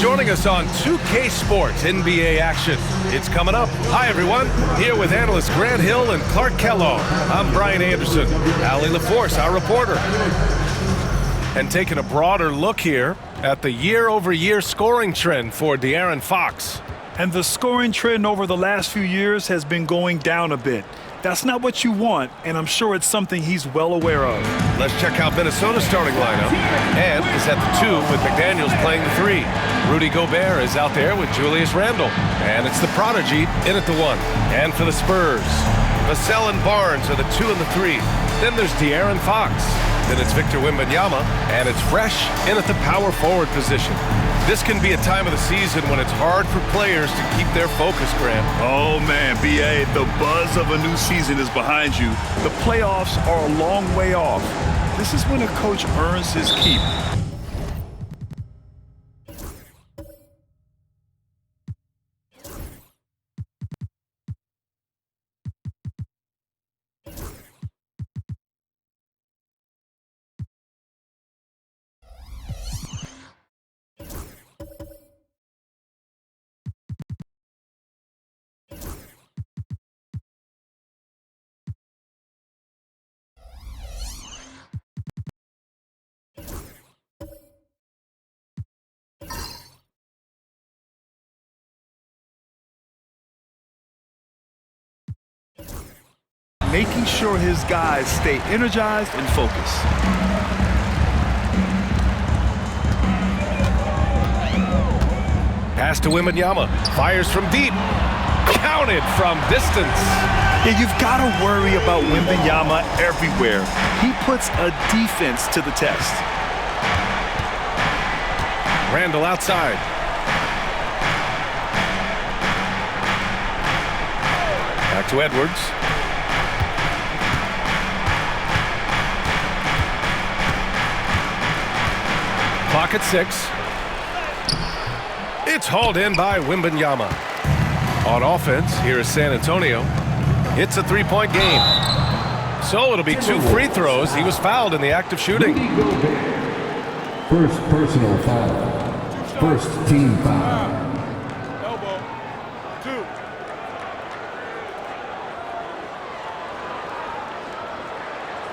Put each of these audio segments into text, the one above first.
joining us on 2K Sports NBA action. It's coming up. Hi, everyone. Here with analysts Grant Hill and Clark Kellogg. I'm Brian Anderson. Allie LaForce, our reporter. And taking a broader look here at the year-over-year scoring trend for De'Aaron Fox. And the scoring trend over the last few years has been going down a bit. That's not what you want, and I'm sure it's something he's well aware of. Let's check out Minnesota's starting lineup. Ant is at the 2 with McDaniels playing the 3. Rudy Gobert is out there with Julius Randle. And it's the prodigy in at the 1. And for the Spurs, Vassell and Barnes are the 2 and the 3. Then there's De'Aaron Fox. Then it's Victor Wembanyama, and it's Fresh in at the power forward position. This can be a time of the season when it's hard for players to keep their focus, Grant. Oh, man, B.A., the buzz of a new season is behind you. The playoffs are a long way off. This is when a coach earns his keep. Making sure his guys stay energized and focused. Pass to Wembanyama. Fires from deep. Counted from distance. Yeah, you've got to worry about Wembanyama everywhere. He puts a defense to the test. Randle outside. Back to Edwards. Clock at 6. It's hauled in by Wembanyama. On offense, here is San Antonio. It's a 3-point game. So it'll be 2 free throws. He was fouled in the act of shooting. First personal foul. First team foul.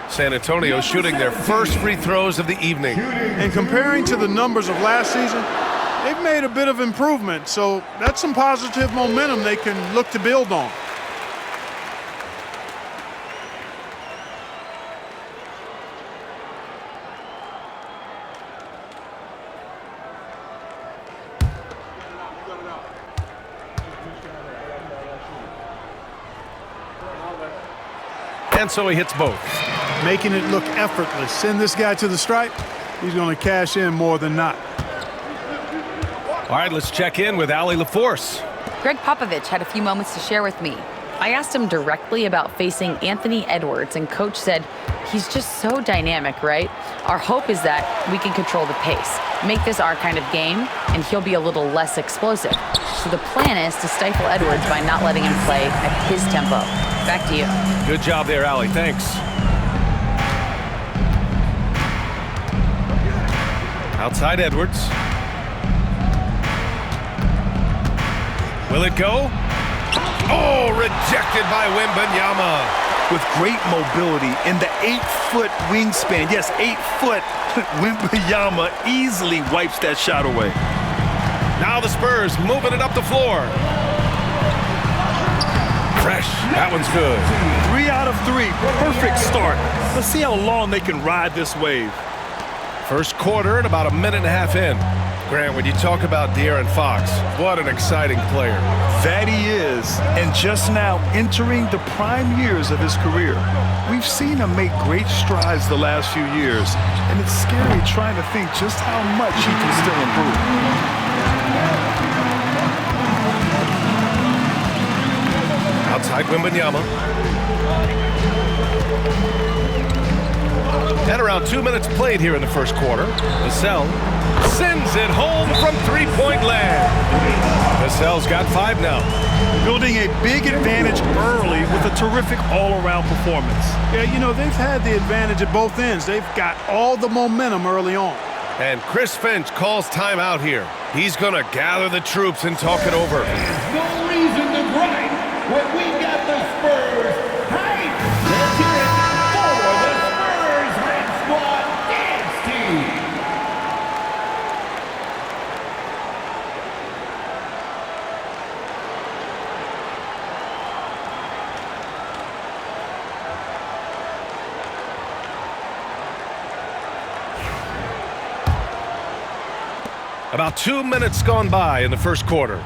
San Antonio shooting their first free throws of the evening. And comparing to the numbers of last season, they've made a bit of improvement, so that's some positive momentum they can look to build on. And so he hits both. Making it look effortless. Send this guy to the stripe, he's going to cash in more than not. All right, let's check in with Allie LaForce. Greg Popovich had a few moments to share with me. I asked him directly about facing Anthony Edwards, and Coach said, he's just so dynamic, right? Our hope is that we can control the pace, make this our kind of game, and he'll be a little less explosive. So the plan is to stifle Edwards by not letting him play at his tempo. Back to you. Good job there, Allie. Thanks. Outside Edwards. Will it go? Oh, rejected by Wembanyama. With great mobility in the 8-foot wingspan. Yes, 8 foot. Wembanyama easily wipes that shot away. Now the Spurs moving it up the floor. Fresh. That one's good. 3 out of 3. Perfect start. Let's see how long they can ride this wave. First quarter and about a minute and a half in. Grant, when you talk about De'Aaron Fox, what an exciting player. That he is, and just now entering the prime years of his career. We've seen him make great strides the last few years, and it's scary trying to think just how much he can still improve. Outside Wembanyama. And around 2 minutes played here in the first quarter. Vassell sends it home from three-point land. Vassell's got 5 now. Building a big advantage early with a terrific all-around performance. Yeah, you know, they've had the advantage at both ends. They've got all the momentum early on. And Chris Finch calls timeout here. He's going to gather the troops and talk it over. There's no reason to gripe when we got the Spurs hype. Let's hear it for the Spurs Red Squad Dance Team. About 2 minutes gone by in the first quarter.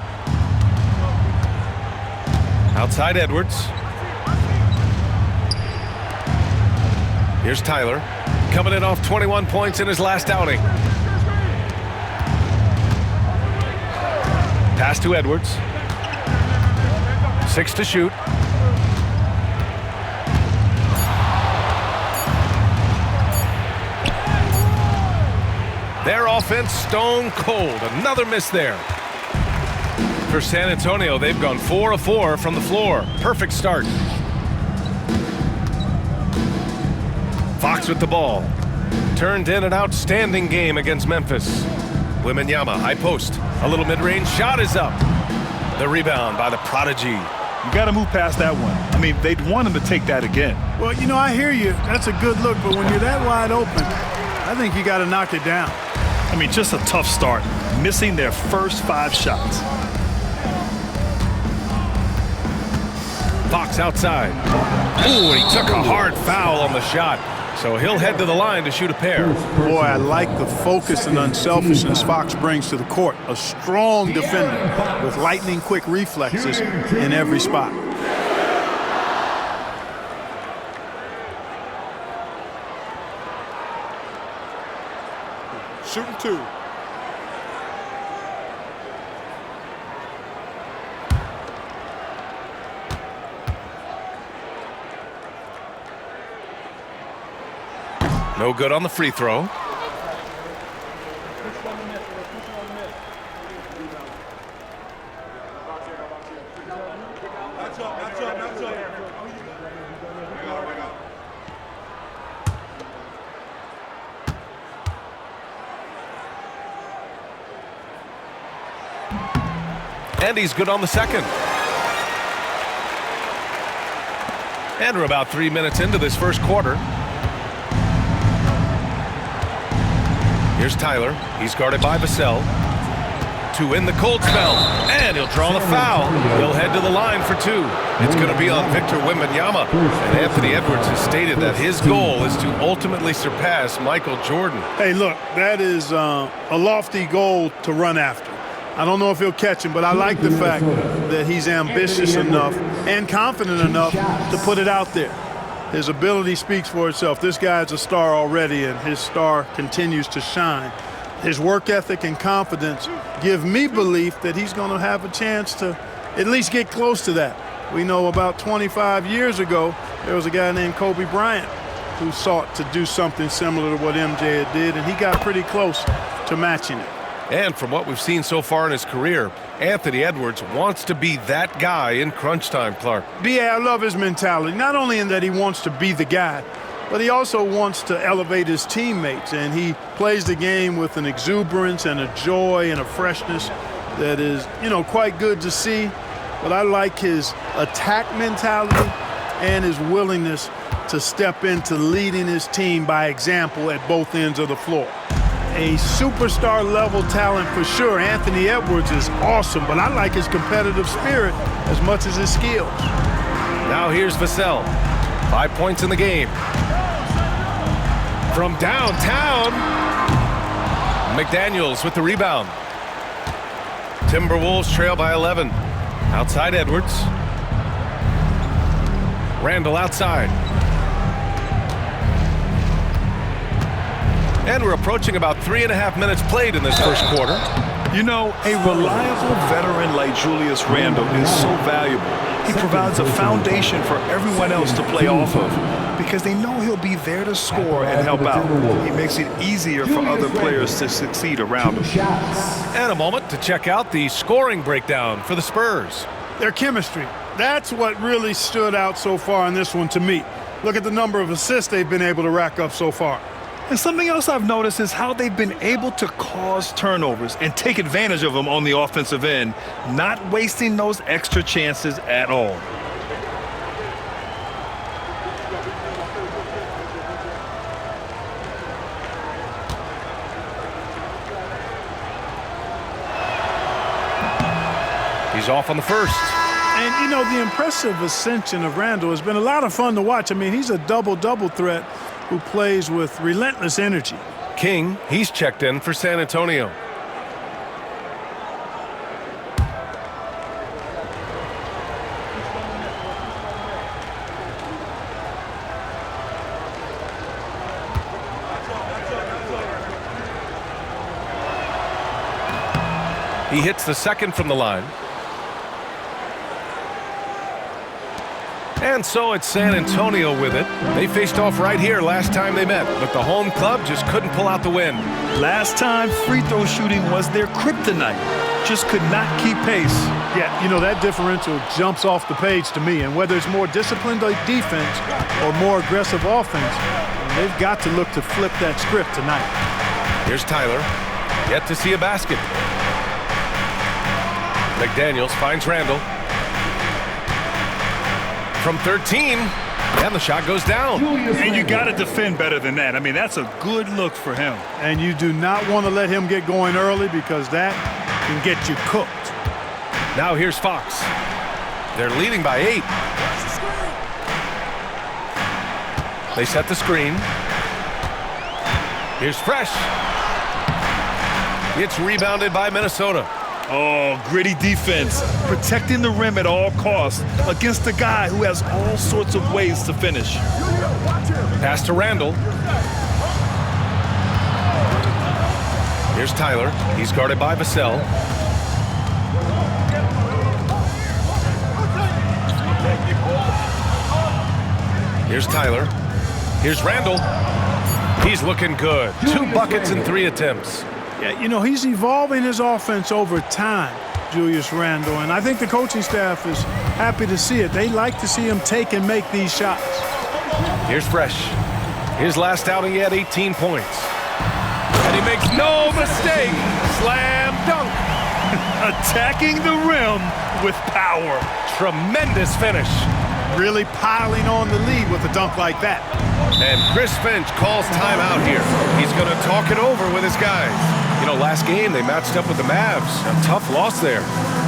Outside Edwards. Here's Tyler, coming in off 21 points in his last outing. Pass to Edwards. 6 to shoot. Their offense stone cold. Another miss there. For San Antonio, they've gone 4 of 4 from the floor. Perfect start. Fox with the ball. Turned in an outstanding game against Memphis. Wembanyama, high post. A little mid-range shot is up. The rebound by the prodigy. You got to move past that one. I mean, they'd want him to take that again. Well, you know, I hear you. That's a good look, but when you're that wide open, I think you got to knock it down. I mean, just a tough start, missing their first 5 shots. Fox outside. Ooh, he took a hard foul on the shot. So he'll head to the line to shoot a pair. Boy, I like the focus and unselfishness Fox brings to the court. A strong defender with lightning-quick reflexes in every spot. Shooting 2. No good on the free throw. And he's good on the second. And we're about 3 minutes into this first quarter. Here's Tyler. He's guarded by Vassell. To win the cold spell. And he'll draw the foul. He'll head to the line for 2. It's going to be on Victor Wembanyama. And Anthony Edwards has stated that his goal is to ultimately surpass Michael Jordan. Hey, look, that is a lofty goal to run after. I don't know if he'll catch him, but I like the fact that he's ambitious enough and confident enough to put it out there. His ability speaks for itself. This guy's a star already, and his star continues to shine. His work ethic and confidence give me belief that he's going to have a chance to at least get close to that. We know about 25 years ago, there was a guy named Kobe Bryant who sought to do something similar to what MJ did, and he got pretty close to matching it. And from what we've seen so far in his career, Anthony Edwards wants to be that guy in crunch time, Clark. B.A., I love his mentality, not only in that he wants to be the guy, but he also wants to elevate his teammates, and he plays the game with an exuberance and a joy and a freshness that is, you know, quite good to see. But I like his attack mentality and his willingness to step into leading his team by example at both ends of the floor. A superstar-level talent for sure. Anthony Edwards is awesome, but I like his competitive spirit as much as his skills. Now here's Vassell. 5 points in the game. From downtown, McDaniels with the rebound. Timberwolves trail by 11. Outside Edwards. Randall outside. And we're approaching about 3.5 minutes played in this first quarter. You know, a reliable veteran like Julius Randle is so valuable. He provides a foundation for everyone else to play off of because they know he'll be there to score and help out. He makes it easier for other players to succeed around him. And a moment to check out the scoring breakdown for the Spurs. Their chemistry. That's what really stood out so far in this one to me. Look at the number of assists they've been able to rack up so far. And something else I've noticed is how they've been able to cause turnovers and take advantage of them on the offensive end, not wasting those extra chances at all. He's off on the first. And, you know, the impressive ascension of Randle has been a lot of fun to watch. I mean, he's a double-double threat who plays with relentless energy. King, he's checked in for San Antonio. He hits the second from the line. And so it's San Antonio with it. They faced off right here last time they met, but the home club just couldn't pull out the win. Last time, free throw shooting was their kryptonite. Just could not keep pace. Yeah, you know, that differential jumps off the page to me. And whether it's more disciplined defense or more aggressive offense, they've got to look to flip that script tonight. Here's Tyler. Yet to see a basket. McDaniels finds Randle. From 13, and the shot goes down. And you got to defend better than that. I mean, that's a good look for him. And you do not want to let him get going early because that can get you cooked. Now here's Fox. They're leading by 8. They set the screen. Here's Fresh. It's rebounded by Minnesota. Oh, gritty defense, protecting the rim at all costs against a guy who has all sorts of ways to finish. Pass to Randle. Here's Tyler. He's guarded by Vassell. Here's Tyler. Here's Randle. He's looking good. 2 buckets in 3 attempts. Yeah, you know, he's evolving his offense over time, Julius Randle, and I think the coaching staff is happy to see it. They like to see him take and make these shots. Here's Fresh. His last outing, he had 18 points. And he makes no mistake. Slam dunk. Attacking the rim with power. Tremendous finish. Really piling on the lead with a dunk like that. And Chris Finch calls timeout here. He's going to talk it over with his guys. You know, last game they matched up with the Mavs. A tough loss there.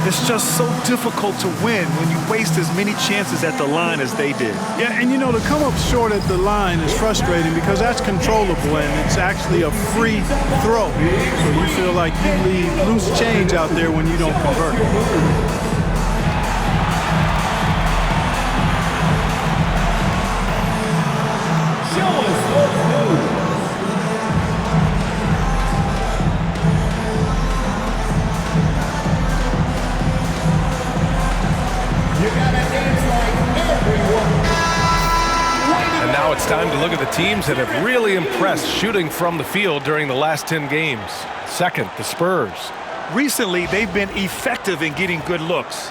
It's just so difficult to win when you waste as many chances at the line as they did. Yeah, and you know, to come up short at the line is frustrating because that's controllable and it's actually a free throw. So you feel like you leave loose change out there when you don't convert. And now it's time to look at the teams that have really impressed shooting from the field during the last 10 games. Second, the Spurs. Recently, they've been effective in getting good looks.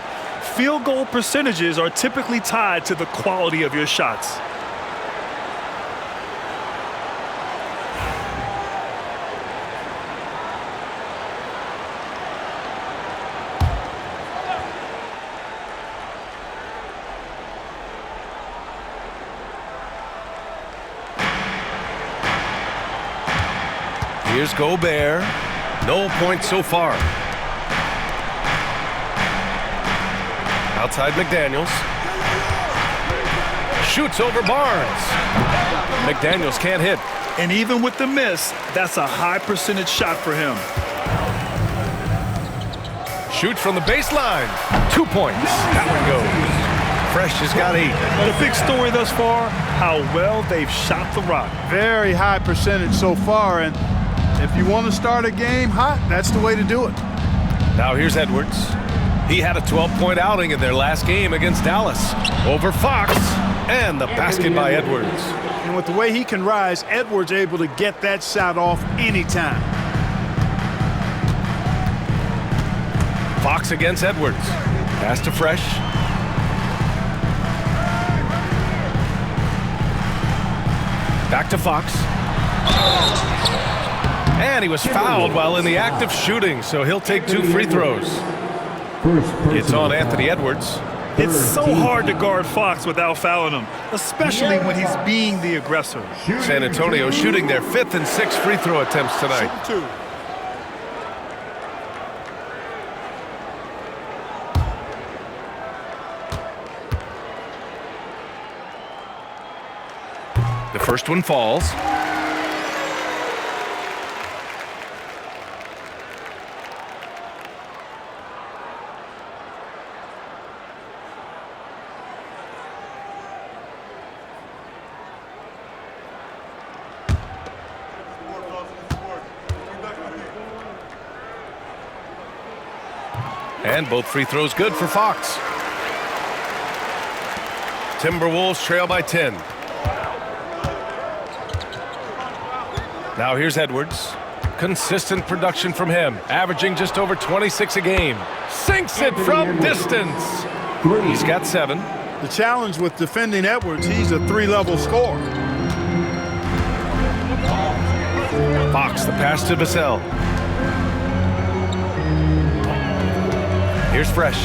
Field goal percentages are typically tied to the quality of your shots. Here's Gobert. No points so far. Outside McDaniels. Shoots over Barnes. McDaniels can't hit. And even with the miss, that's a high percentage shot for him. Shoots from the baseline. 2 points. That one goes. Fresh has got 8. The big story thus far, how well they've shot the rock. Very high percentage so far, and if you want to start a game hot, that's the way to do it. Now here's Edwards. He had a 12-point outing in their last game against Dallas. Over Fox, and the basket by Edwards. And with the way he can rise, Edwards able to get that shot off anytime. Fox against Edwards. Pass to Fresh. Back to Fox. And he was fouled while in the act of shooting, so he'll take 2 free throws. It's on Anthony Edwards. It's so hard to guard Fox without fouling him, especially when he's being the aggressor. San Antonio shooting their 5th and 6th free throw attempts tonight. The first one falls. And both free throws good for Fox. Timberwolves trail by 10. Now here's Edwards. Consistent production from him, averaging just over 26 a game. Sinks it from distance. He's got 7. The challenge with defending Edwards, he's a 3-level scorer. Fox, the pass to Vassell. Here's Fresh.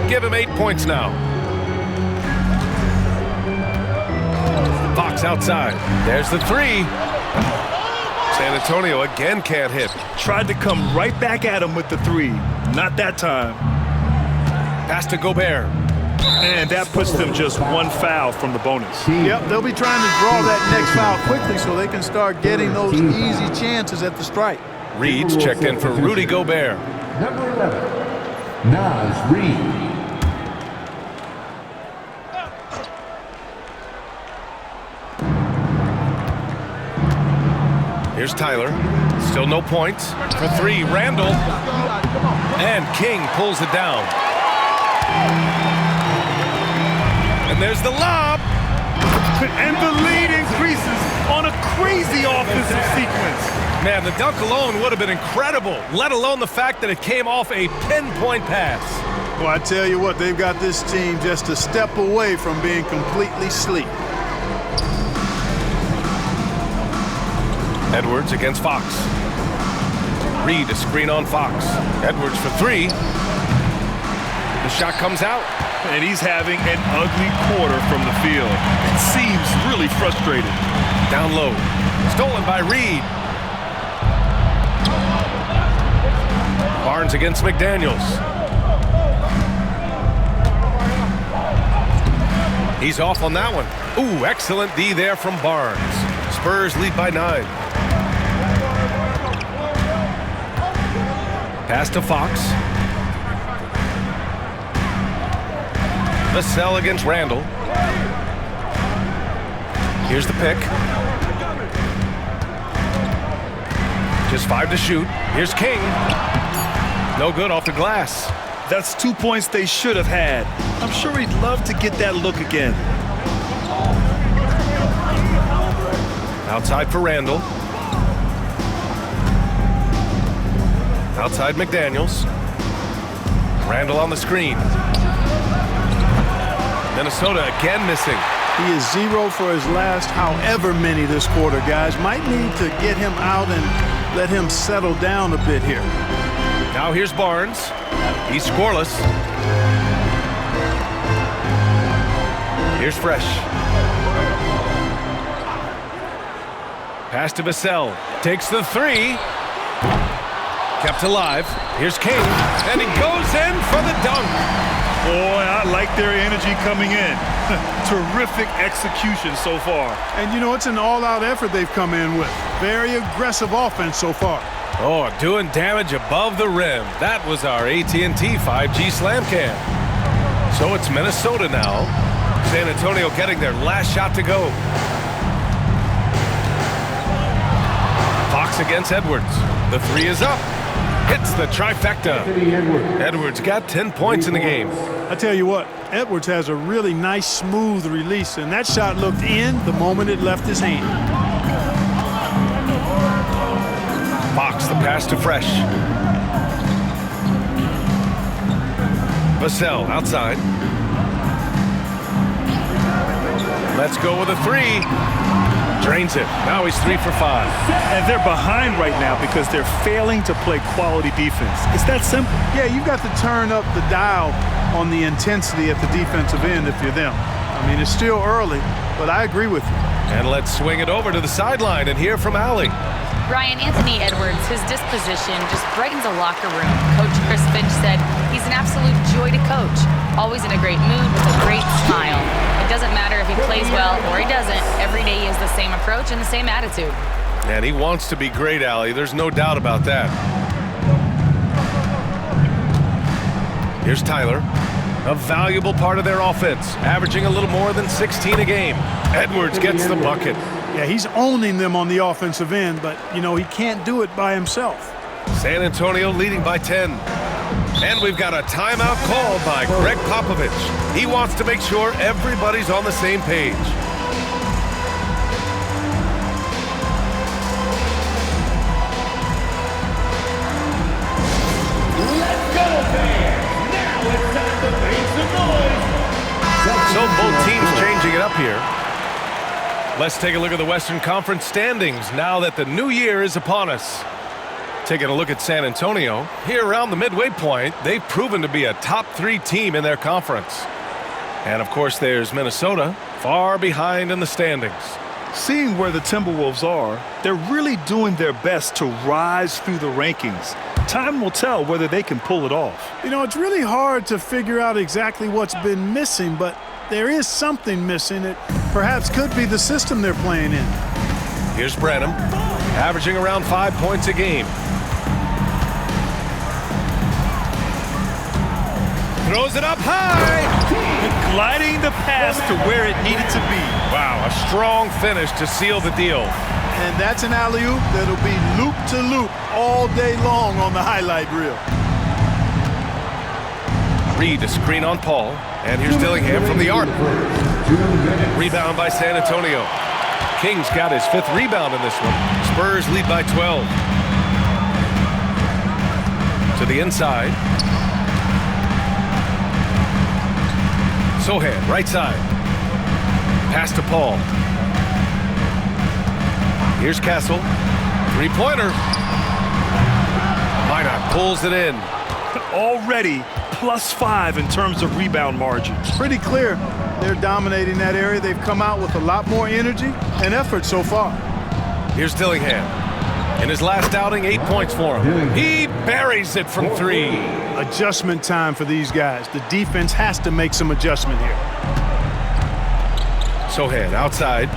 Give him 8 points now. Fox outside. There's the 3. San Antonio again can't hit. Tried to come right back at him with the 3. Not that time. Pass to Gobert. And that puts them just 1 foul from the bonus. Yep, they'll be trying to draw that next foul quickly so they can start getting those easy chances at the strike. Reed's checked in for Rudy Gobert. Number 11, Naz Reid. Here's Tyler. Still no points. For 3, Randall. And King pulls it down. And there's the lob. And the lead increases on a crazy offensive sequence. Man, the dunk alone would have been incredible, let alone the fact that it came off a pinpoint pass. Well, I tell you what, they've got this team just a step away from being completely asleep. Edwards against Fox. Reed a screen on Fox. Edwards for 3. The shot comes out. And he's having an ugly quarter from the field. It seems really frustrated. Down low. Stolen by Reed. Barnes against McDaniels. He's off on that one. Ooh, excellent D there from Barnes. Spurs lead by 9. Pass to Fox. Vassell against Randall. Here's the pick. Just 5 to shoot. Here's King. No good off the glass. That's 2 points they should have had. I'm sure he'd love to get that look again. Outside for Randall. Outside McDaniels. Randall on the screen. Minnesota again missing. He is 0 for his last however many this quarter, guys. Might need to get him out and let him settle down a bit here. Now here's Barnes. He's scoreless. Here's Fresh. Pass to Vassell. Takes the 3. Kept alive. Here's King. And he goes in for the dunk. Boy, I like their energy coming in. Terrific execution so far. And, you know, it's an all-out effort they've come in with. Very aggressive offense so far. Oh, doing damage above the rim. That was our AT&T 5G Slam Cam. So it's Minnesota now. San Antonio getting their last shot to go. Fox against Edwards. The 3 is up. Hits the trifecta. Edwards got 10 points in the game. I tell you what, Edwards has a really nice, smooth release, and that shot looked in the moment it left his hand. Fox, the pass to Fresh. Vassell outside. Let's go with a 3. Drains it. Now he's 3 for 5. And they're behind right now because they're failing to play quality defense. It's that simple. Yeah, you've got to turn up the dial on the intensity at the defensive end if you're them. I mean, it's still early, but I agree with you. And let's swing it over to the sideline and hear from Allie. Brian, Anthony Edwards, his disposition just brightens a locker room. Coach Chris Finch said he's an absolute joy to coach. Always in a great mood with a great smile. It doesn't matter if he plays well or he doesn't. Every day he has the same approach and the same attitude. And he wants to be great, Allie. There's no doubt about that. Here's Tyler. A valuable part of their offense, averaging a little more than 16 a game. Edwards gets the bucket. Yeah, he's owning them on the offensive end, but, you know, he can't do it by himself. San Antonio leading by 10. And we've got a timeout called by Greg Popovich. He wants to make sure everybody's on the same page. Let's go, fans! Now it's time to make some noise. So both teams changing it up here. Let's take a look at the Western Conference standings now that the new year is upon us. Taking a look at San Antonio, here around the midway point, they've proven to be a top 3 team in their conference. And of course there's Minnesota, far behind in the standings. Seeing where the Timberwolves are, they're really doing their best to rise through the rankings. Time will tell whether they can pull it off. You know, it's really hard to figure out exactly what's been missing, but there is something missing that perhaps could be the system they're playing in. Here's Branham, averaging around 5 points a game. Throws it up high. Gliding the pass to where it needed to be. Wow, a strong finish to seal the deal. And that's an alley-oop that'll be loop-to-loop all day long on the highlight reel. Reed, a screen on Paul. And here's Dillingham from the arc. Rebound by San Antonio. King's got his 5th rebound in this one. Spurs lead by 12. To the inside. Sohan, right side. Pass to Paul. Here's Castle. 3-pointer. Minot pulls it in. Already +5 in terms of rebound margin. Pretty clear they're dominating that area. They've come out with a lot more energy and effort so far. Here's Dillingham. In his last outing, 8 points for him. He buries it from 3. Adjustment time for these guys. The defense has to make some adjustment here. Sohan outside.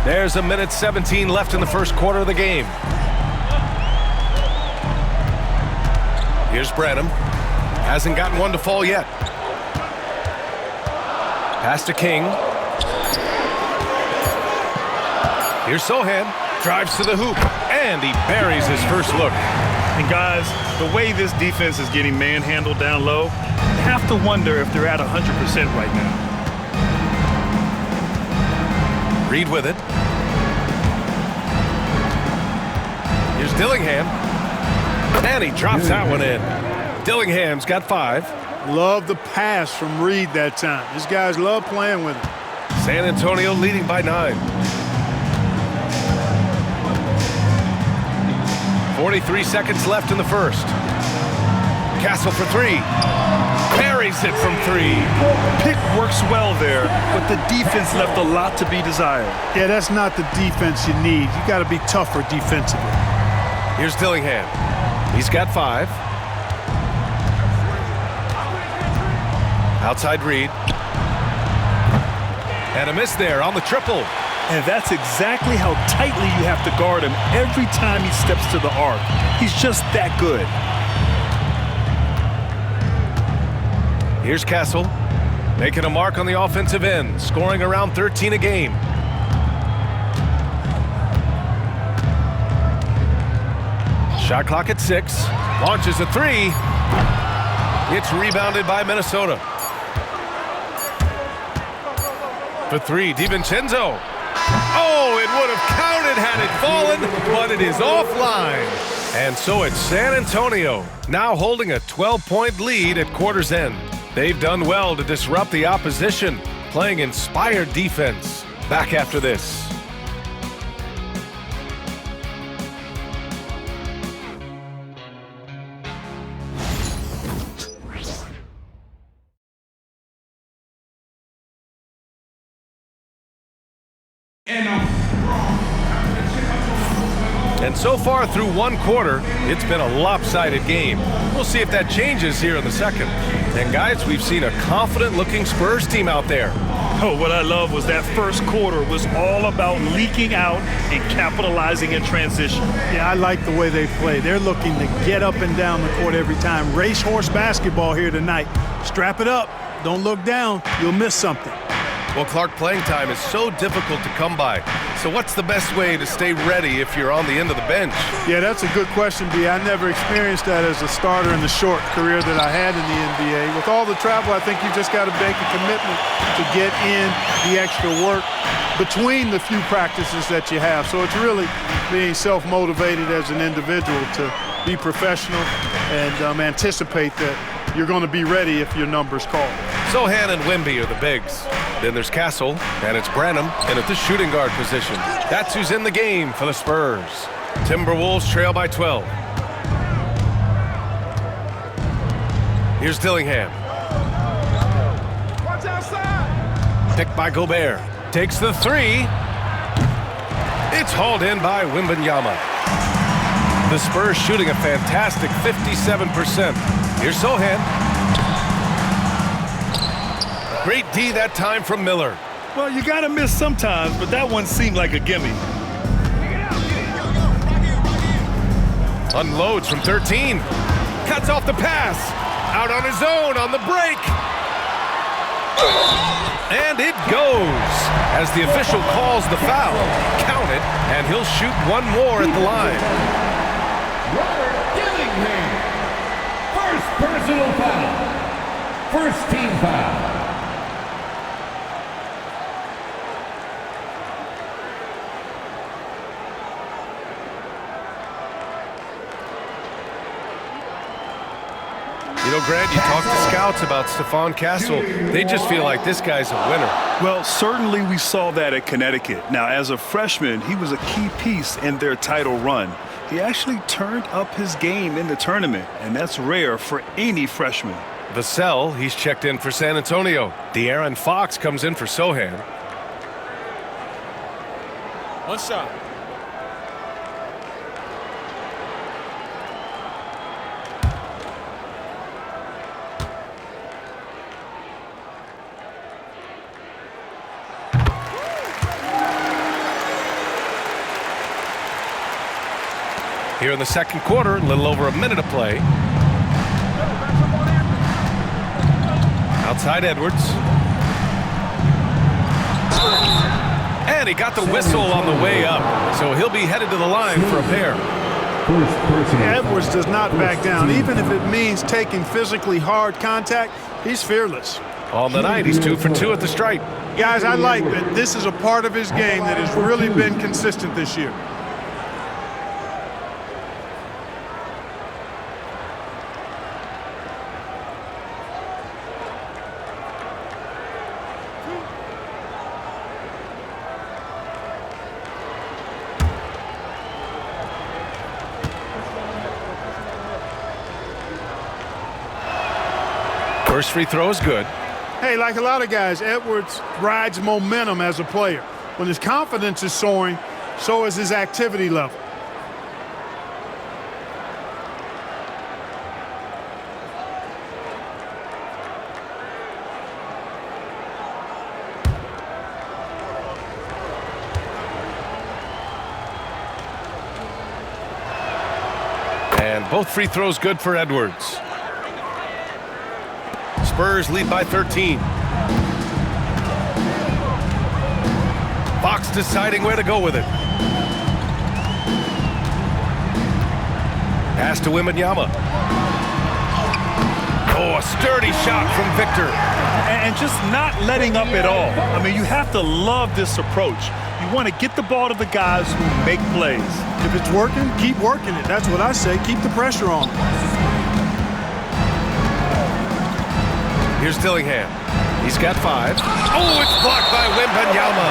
There's a minute 17 left in the first quarter of the game. Here's Branham. Hasn't gotten one to fall yet. Pass to King. Here's Sohan. Drives to the hoop. And he buries his first look. And guys, the way this defense is getting manhandled down low, you have to wonder if they're at 100% right now. Reed with it. Here's Dillingham. And he drops that one in. Dillingham's got 5. Love the pass from Reed that time. These guys love playing with him. San Antonio leading by 9. 43 seconds left in the first. Castle for 3. Buries it from 3. Pick works well there, but the defense left a lot to be desired. Yeah, that's not the defense you need. You got to be tougher defensively. Here's Dillingham. He's got 5. Outside Reed. And a miss there on the triple. And that's exactly how tightly you have to guard him every time he steps to the arc. He's just that good. Here's Castle, making a mark on the offensive end, scoring around 13 a game. Shot clock at 6. Launches a 3. It's rebounded by Minnesota. For 3, DiVincenzo. Oh, it would have counted had it fallen, but it is offline. And so it's San Antonio, now holding a 12-point lead at quarter's end. They've done well to disrupt the opposition. playing inspired defense. Back after this. And so far through one quarter, it's been a lopsided game. We'll see if that changes here in the second. And guys, we've seen a confident-looking Spurs team out there. Oh, what I love was that first quarter was all about leaking out and capitalizing in transition. Yeah, I like the way they play. They're looking to get up and down the court every time. Racehorse basketball here tonight. Strap it up. Don't look down. You'll miss something. Well, Clark, playing time is so difficult to come by. So what's the best way to stay ready if you're on the end of the bench? Yeah, that's a good question, B. I never experienced that as a starter in the short career that I had in the NBA. With all the travel, I think you just got to make a commitment to get in the extra work between the few practices that you have. So it's really being self-motivated as an individual to be professional and anticipate that you're going to be ready if your number's called. Sohan and Wemby are the bigs. Then there's Castle, and it's Branham in at the shooting guard position. That's who's in the game for the Spurs. Timberwolves trail by 12. Here's Dillingham. Watch outside. Picked by Gobert. Takes the three. It's hauled in by Wembanyama. The Spurs shooting a fantastic 57%. Here's Sohan. Great D that time from Miller. Well, you got to miss sometimes, but that one seemed like a gimme. Unloads from 13. Cuts off the pass. Out on his own on the break. And it goes. As the official calls the foul. Count it, and he'll shoot one more at the line. Robert Dillingham. First personal foul. First team foul. You know, Grant, you talk to scouts about Stephon Castle. They just feel like this guy's a winner. Well, certainly we saw that at Connecticut. Now, as a freshman, he was a key piece in their title run. He actually turned up his game in the tournament, and that's rare for any freshman. Vassell, he's checked in for San Antonio. De'Aaron Fox comes in for Sohan. One shot. Here in the second quarter, a little over a minute to play. Outside Edwards. And he got the whistle on the way up, so he'll be headed to the line for a pair. Edwards does not back down. Even if it means taking physically hard contact, he's fearless. On the night, he's 2 for 2 at the stripe. Guys, I like that this is a part of his game that has really been consistent this year. First free throw is good. Hey, like a lot of guys, Edwards rides momentum as a player. When his confidence is soaring, so is his activity level. And both free throws good for Edwards. Spurs lead by 13. Fox deciding where to go with it. Pass to Wembanyama. Oh, a sturdy shot from Victor. And just not letting up at all. I mean, you have to love this approach. You want to get the ball to the guys who make plays. If it's working, keep working it. That's what I say. Keep the pressure on. Here's Dillingham. He's got 5. Oh, it's blocked by Wembanyama.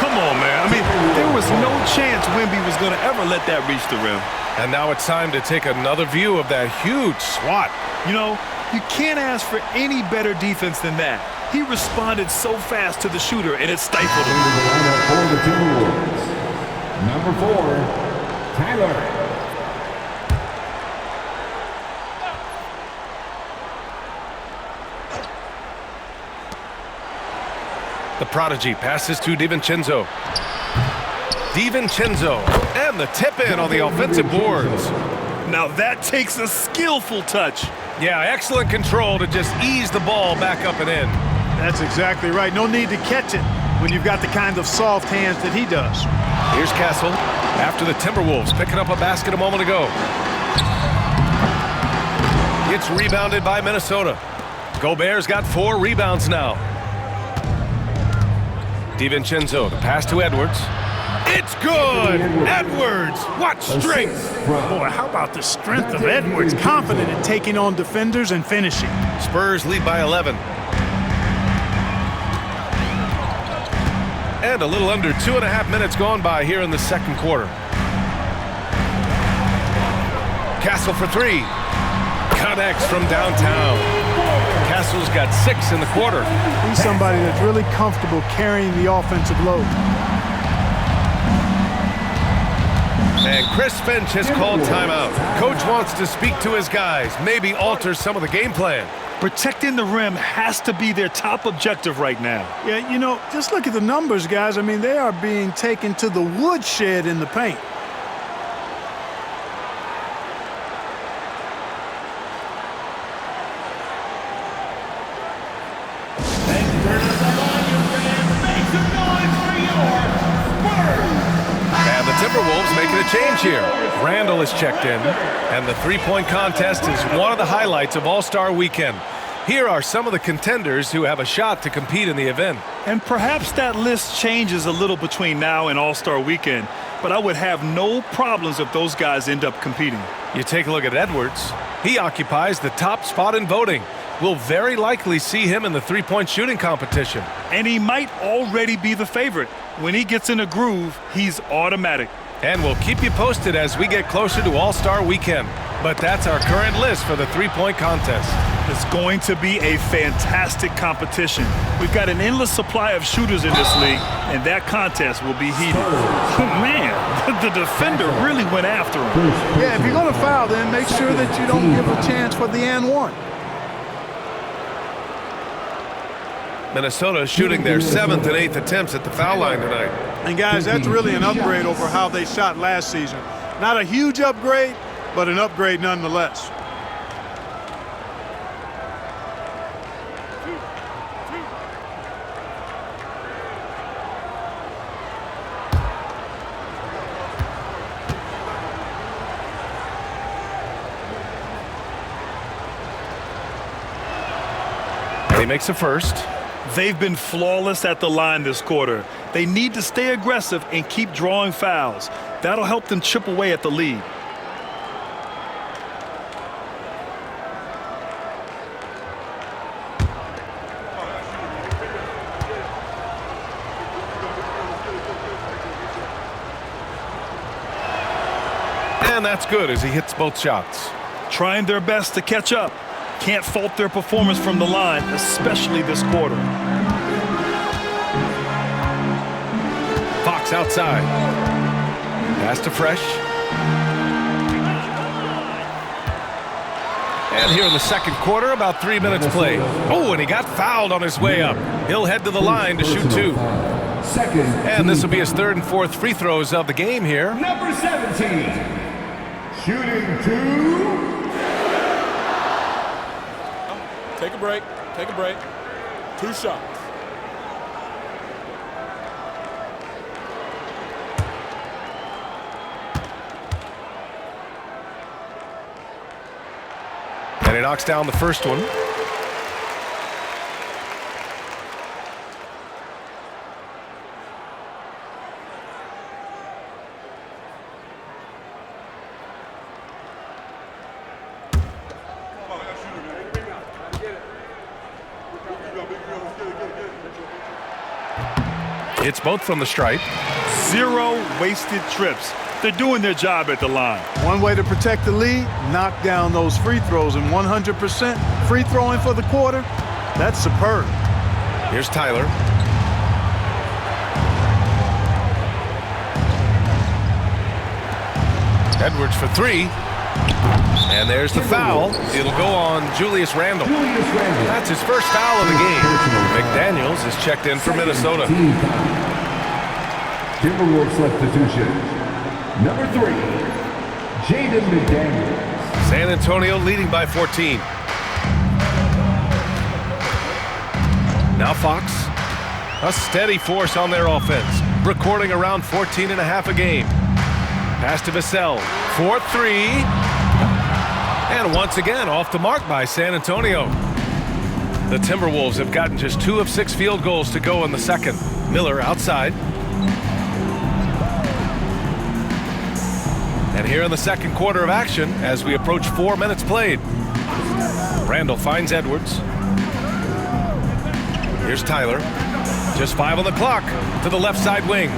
Come on, man. I mean, there was no chance Wemby was going to ever let that reach the rim. And now it's time to take another view of that huge swat. You know, you can't ask for any better defense than that. He responded so fast to the shooter, and it stifled him. The lineup for the Timberwolves. Number 4, Tyler. The prodigy passes to DiVincenzo. DiVincenzo, and the tip-in on the offensive boards. Now that takes a skillful touch. Yeah, excellent control to just ease the ball back up and in. That's exactly right. No need to catch it when you've got the kind of soft hands that he does. Here's Castle after the Timberwolves picking up a basket a moment ago. It's rebounded by Minnesota. Gobert's got 4 rebounds now. DiVincenzo, the pass to Edwards. It's good! Edwards! What strength! Boy, how about the strength of Edwards? Confident in taking on defenders and finishing. Spurs lead by 11. And a little under 2.5 minutes gone by here in the second quarter. Castle for 3. Connects from downtown. Castle's got 6 in the quarter. He's somebody that's really comfortable carrying the offensive load. And Chris Finch has called timeout. Coach wants to speak to his guys, maybe alter some of the game plan. Protecting the rim has to be their top objective right now. Yeah, you know, just look at the numbers, guys. I mean, they are being taken to the woodshed in the paint. Timberwolves making a change here. Randall is checked in, and the three-point contest is one of the highlights of All-Star Weekend. Here are some of the contenders who have a shot to compete in the event. And perhaps that list changes a little between now and All-Star Weekend, but I would have no problems if those guys end up competing. You take a look at Edwards. He occupies the top spot in voting. We'll very likely see him in the three-point shooting competition. And he might already be the favorite. When he gets in a groove, he's automatic. And we'll keep you posted as we get closer to All-Star Weekend. But that's our current list for the three-point contest. It's going to be a fantastic competition. We've got an endless supply of shooters in this league, and that contest will be heated. Oh, man, the defender really went after him. Yeah, if you're going to foul, then make sure that you don't give a chance for the and one. Minnesota shooting their 7th and 8th attempts at the foul line tonight. And guys, that's really an upgrade over how they shot last season. Not a huge upgrade, but an upgrade nonetheless. And he makes a first. They've been flawless at the line this quarter. They need to stay aggressive and keep drawing fouls. That'll help them chip away at the lead. And that's good as he hits both shots. Trying their best to catch up. Can't fault their performance from the line, especially this quarter. Fox outside. Pass to Fresh. And here in the second quarter, about 3 minutes played. Oh, and he got fouled on his way up. He'll head to the line to shoot 2. And this will be his 3rd and 4th free throws of the game here. Number 17. Shooting 2. Take a break. Take a break. 2 shots. And he knocks down the first one. It's both from the stripe. 0 wasted trips. They're doing their job at the line. One way to protect the lead, knock down those free throws, and 100% free throwing for the quarter, that's superb. Here's Tyler. Edwards for 3. And there's the foul. It'll go on Julius Randle. That's his first foul of the game. McDaniels is checked in for Minnesota. Timberwolves substitution. Number 3, Jaden McDaniels. San Antonio leading by 14. Now Fox. A steady force on their offense, recording around 14.5 a game. Pass to Vassell for 3. And once again, off the mark by San Antonio. The Timberwolves have gotten just 2 of 6 field goals to go in the second. Miller outside. And here in the second quarter of action, as we approach 4 minutes played. Randle finds Edwards. Here's Tyler. Just 5 on the clock to the left side wing.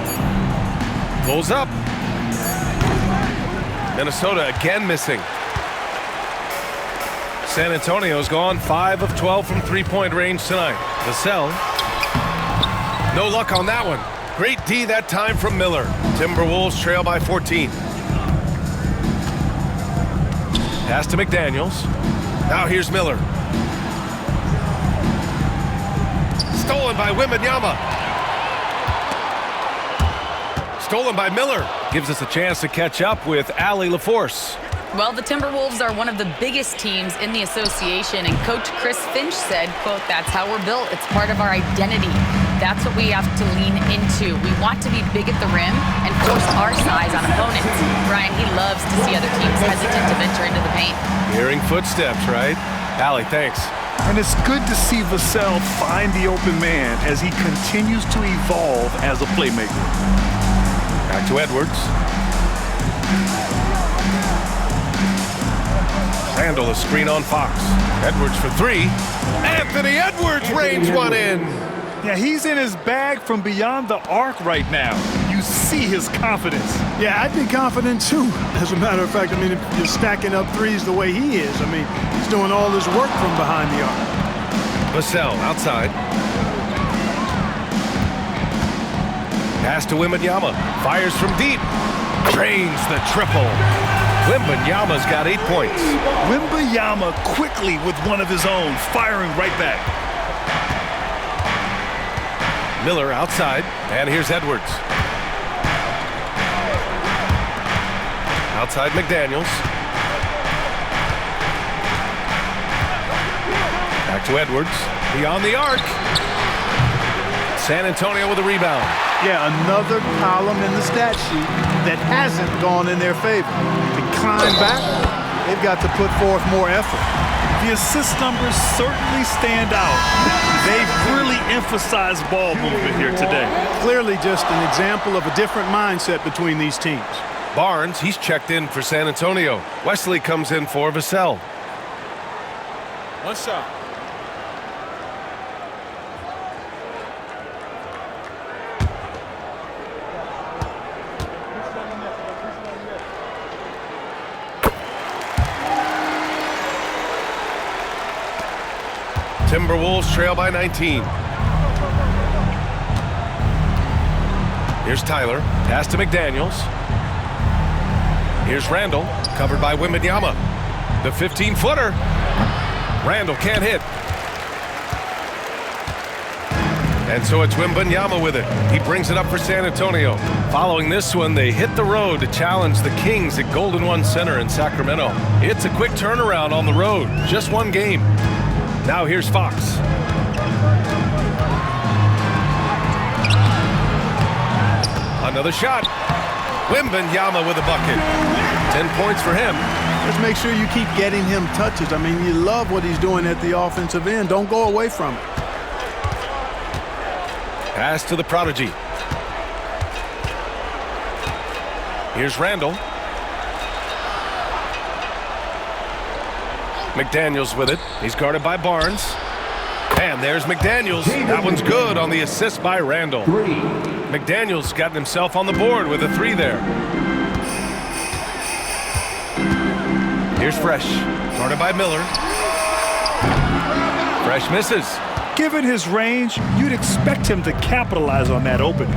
Pulls up. Minnesota again missing. San Antonio's gone 5 of 12 from three-point range tonight. Vassell. No luck on that one. Great D that time from Miller. Timberwolves trail by 14. Pass to McDaniels. Now here's Miller. Stolen by Wembanyama. Stolen by Miller. Gives us a chance to catch up with Allie LaForce. Well, the Timberwolves are one of the biggest teams in the association, and Coach Chris Finch said, quote, "That's how we're built. It's part of our identity. That's what we have to lean into. We want to be big at the rim and force our size on opponents." Brian, he loves to see other teams hesitant to venture into the paint. Hearing footsteps, right? Allie, thanks. And it's good to see Vassell find the open man as he continues to evolve as a playmaker. Back to Edwards. Randle a screen on Fox. Edwards for 3. Anthony Edwards range one in. Yeah, he's in his bag from beyond the arc right now. You see his confidence. Yeah, I'd be confident too. As a matter of fact, I mean, if you're stacking up threes the way he is, I mean, he's doing all his work from behind the arc. Vassell outside. Pass to Wembanyama. Fires from deep. Drains the triple. Wembanyama's got 8 points. Wembanyama quickly with one of his own, firing right back. Miller outside, and here's Edwards. Outside McDaniels. Back to Edwards. Beyond the arc. San Antonio with a rebound. Yeah, another column in the stat sheet that hasn't gone in their favor. To climb back, they've got to put forth more effort. The assist numbers certainly stand out. They've really emphasized ball movement here today. Clearly just an example of a different mindset between these teams. Barnes, he's checked in for San Antonio. Wesley comes in for Vassell. One shot. Timberwolves trail by 19. Here's Tyler. Pass to McDaniels. Here's Randle. Covered by Wembanyama. The 15-footer. Randle can't hit. And so it's Wembanyama with it. He brings it up for San Antonio. Following this one, they hit the road to challenge the Kings at Golden One Center in Sacramento. It's a quick turnaround on the road. Just one game. Now here's Fox. Another shot. Wembanyama with a bucket. 10 points for him. Just make sure you keep getting him touches. I mean, you love what he's doing at the offensive end. Don't go away from it. Pass to the prodigy. Here's Randle. McDaniels with it. He's guarded by Barnes. And there's McDaniels. That one's good on the assist by Randall. McDaniels gotten himself on the board with a 3 there. Here's Fresh. Guarded by Miller. Fresh misses. Given his range, you'd expect him to capitalize on that opening.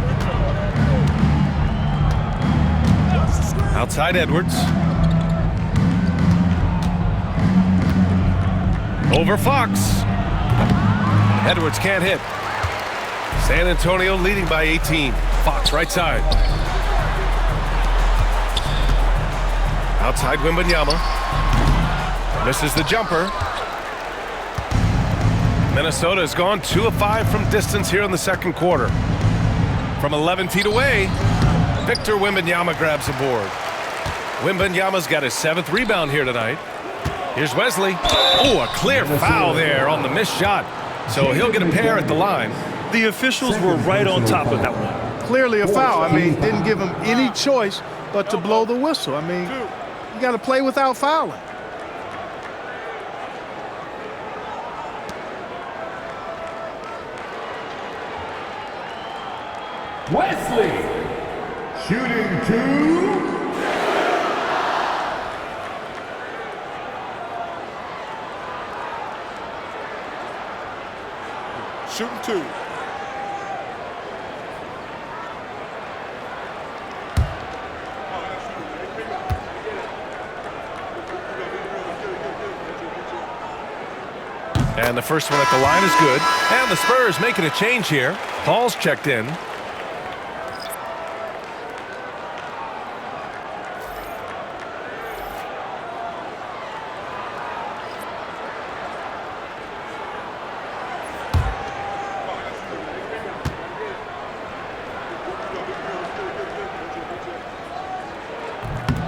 Outside Edwards. Over Fox. Edwards can't hit. San Antonio leading by 18. Fox right side. Outside Wembanyama. Misses the jumper. Minnesota has gone 2 of 5 from distance here in the second quarter. From 11 feet away, Victor Wembanyama grabs the board. Wembanyama's got his 7th rebound here tonight. Here's Wesley. Oh, a clear foul there on the missed shot. So he'll get a pair at the line. The officials were right on top of that one. Clearly a foul. I mean, didn't give him any choice but to blow the whistle. I mean, you got to play without fouling. Wesley, shooting 2. Shooting 2. And the first one at the line is good. And the Spurs making a change here. Paul's checked in.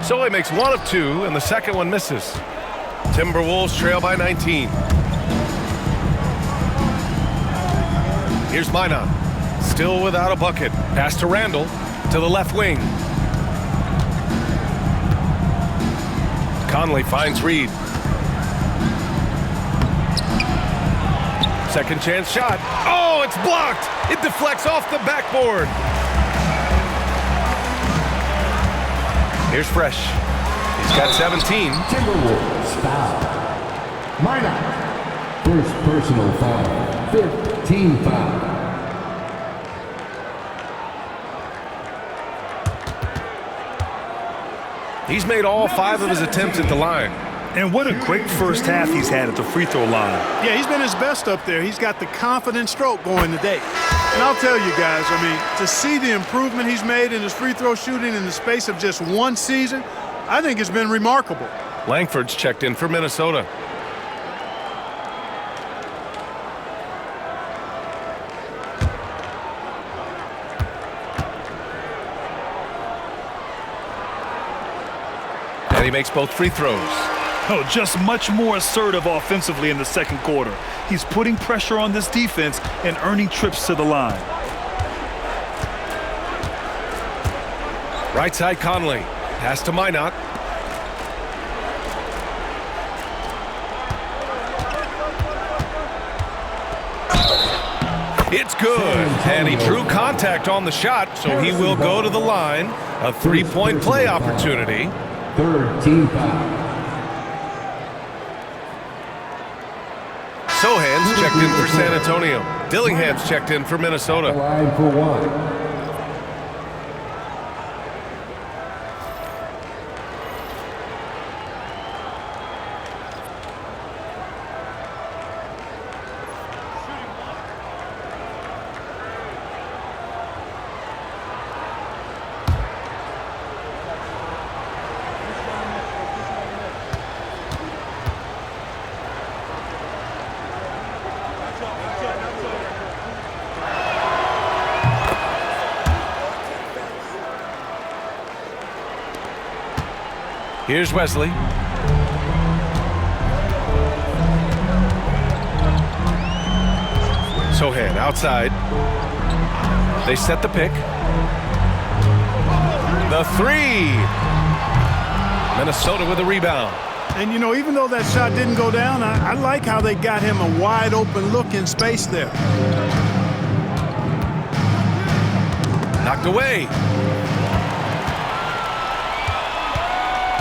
So he makes 1 of 2, and the second one misses. Timberwolves trail by 19. Here's Minot. Still without a bucket. Pass to Randall. To the left wing. Conley finds Reed. Second chance shot. Oh, it's blocked. It deflects off the backboard. Here's Fresh. He's got 17. Timberwolves foul. Minot. First personal foul. 15 foul. He's made all 5 of his attempts at the line. And what a great first half he's had at the free throw line. Yeah, he's been his best up there. He's got the confident stroke going today. And I'll tell you guys, I mean, to see the improvement he's made in his free throw shooting in the space of just 1 season, I think it's been remarkable. Langford's checked in for Minnesota. And he makes both free throws. Oh, just much more assertive offensively in the second quarter. He's putting pressure on this defense and earning trips to the line. Right side Conley. Pass to Minot. It's good. And he drew contact on the shot, so he will go to the line. A 3-point play opportunity. Third team foul. Sohan's checked in for San Antonio. Dillingham's checked in for Minnesota. Line for 1. Here's Wesley. Sohan outside. They set the pick. The 3. Minnesota with a rebound. And, you know, even though that shot didn't go down, I like how they got him a wide open look in space there. Knocked away.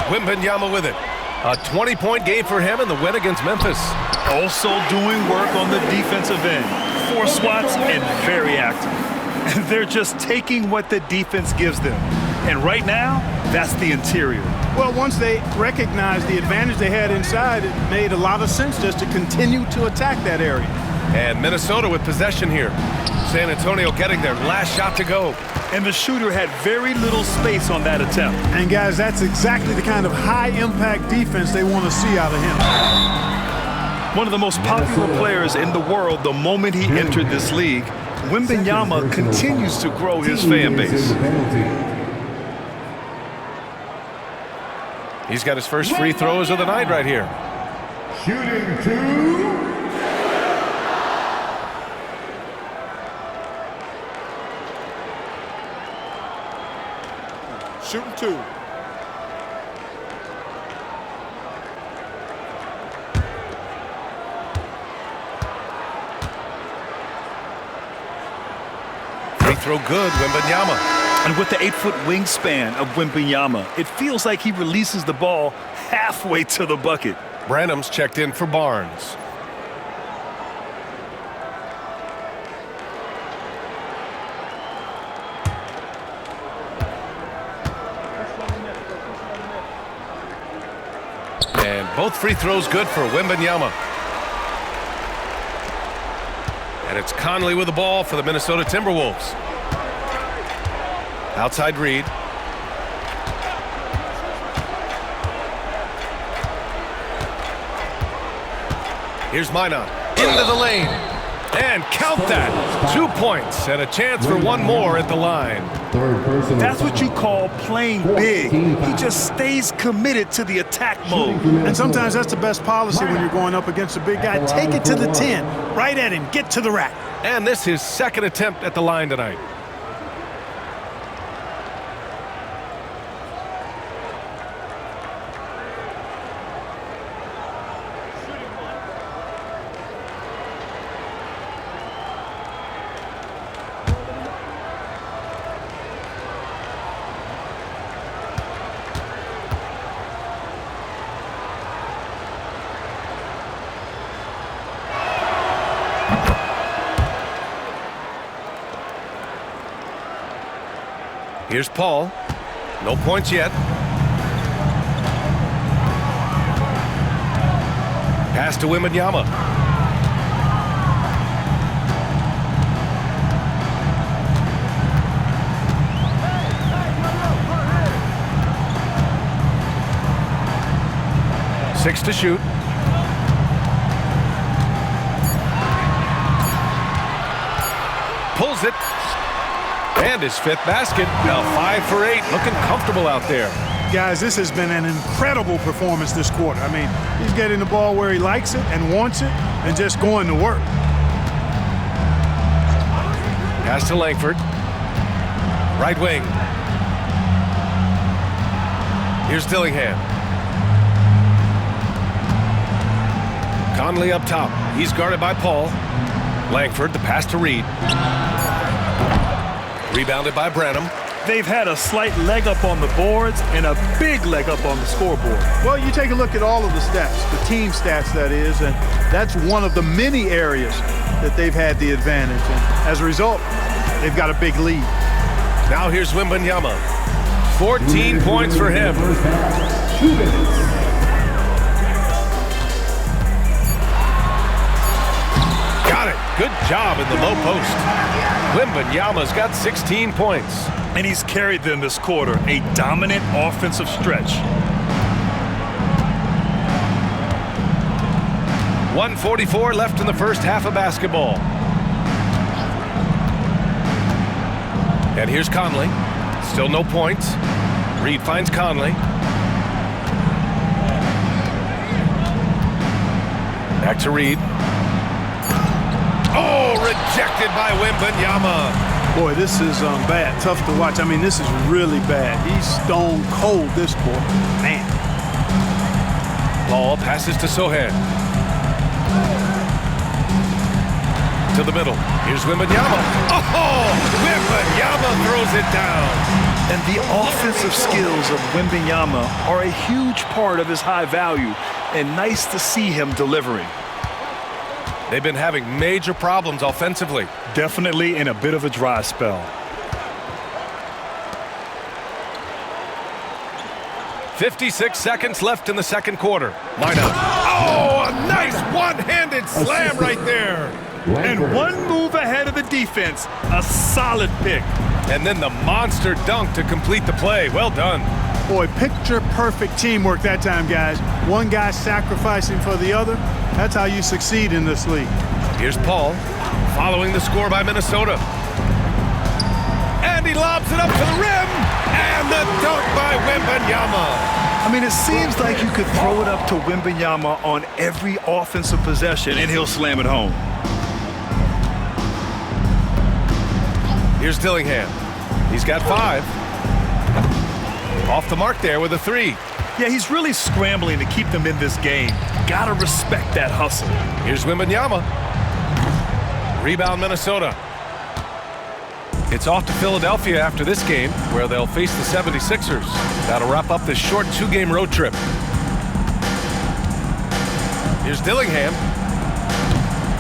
Wembanyama with it. A 20-point game for him in the win against Memphis. Also doing work on the defensive end. 4 swats and very active. And they're just taking what the defense gives them. And right now, that's the interior. Well, once they recognized the advantage they had inside, it made a lot of sense just to continue to attack that area. And Minnesota with possession here. San Antonio getting their last shot to go. And the shooter had very little space on that attempt. And, guys, that's exactly the kind of high-impact defense they want to see out of him. One of the most popular players in the world the moment he entered this league, Wembanyama continues to grow his fan base. He's got his first free throws of the night right here. Shooting 2. Shooting 2. Free throw good, Wembanyama. And with the 8-foot wingspan of Wembanyama, it feels like he releases the ball halfway to the bucket. Branham's checked in for Barnes. And both free throws good for Wembanyama. And it's Conley with the ball for the Minnesota Timberwolves. Outside Reed. Here's Minot. Into the lane. And count that. 2 points and a chance for one more at the line. That's what you call playing big. He just stays committed to the attack mode. And sometimes that's the best policy when you're going up against a big guy. Take it to the 10. Right at him. Get to the rack. And this is his second attempt at the line tonight. Here's Paul. No points yet. Pass to Wembanyama. Six to shoot. Pulls it. And his fifth basket. Now 5 for 8. Looking comfortable out there. Guys, this has been an incredible performance this quarter. I mean, he's getting the ball where he likes it and wants it and just going to work. Pass to Langford. Right wing. Here's Dillingham. Conley up top. He's guarded by Paul. Langford, the pass to Reed. Rebounded by Branham. They've had a slight leg up on the boards and a big leg up on the scoreboard. Well, you take a look at all of the stats, the team stats that is, and that's one of the many areas that they've had the advantage. And as a result, they've got a big lead. Now here's Wembanyama. 14 points for him. Got it. Good job in the low post. Wembanyama's got 16 points. And he's carried them this quarter, a dominant offensive stretch. 1:44 left in the first half of basketball. And here's Conley. Still no points. Reed finds Conley. Back to Reed. Oh, rejected by Wembanyama. Boy, this is bad. Tough to watch. I mean, this is really bad. He's stone cold this quarter. Man. Paul passes to Sohan. To the middle. Here's Wembanyama. Oh! Wembanyama throws it down. And the offensive skills of Wembanyama are a huge part of his high value, and nice to see him delivering. They've been having major problems offensively. Definitely in a bit of a dry spell. 56 seconds left in the second quarter. Lineup. Oh, a nice one-handed slam right there. And one move ahead of the defense. A solid pick. And then the monster dunk to complete the play. Well done. Boy, picture-perfect teamwork that time, guys. One guy sacrificing for the other. That's how you succeed in this league. Here's Paul, following the score by Minnesota. And he lobs it up to the rim. And the dunk by Wembanyama. I mean, it seems like you could throw it up to Wembanyama on every offensive possession, and he'll slam it home. Here's Dillingham. He's got 5. Off the mark there with a 3. Yeah, he's really scrambling to keep them in this game. Gotta respect that hustle. Here's Wembanyama. Rebound Minnesota. It's off to Philadelphia after this game, where they'll face the 76ers. That'll wrap up this short 2-game road trip. Here's Dillingham.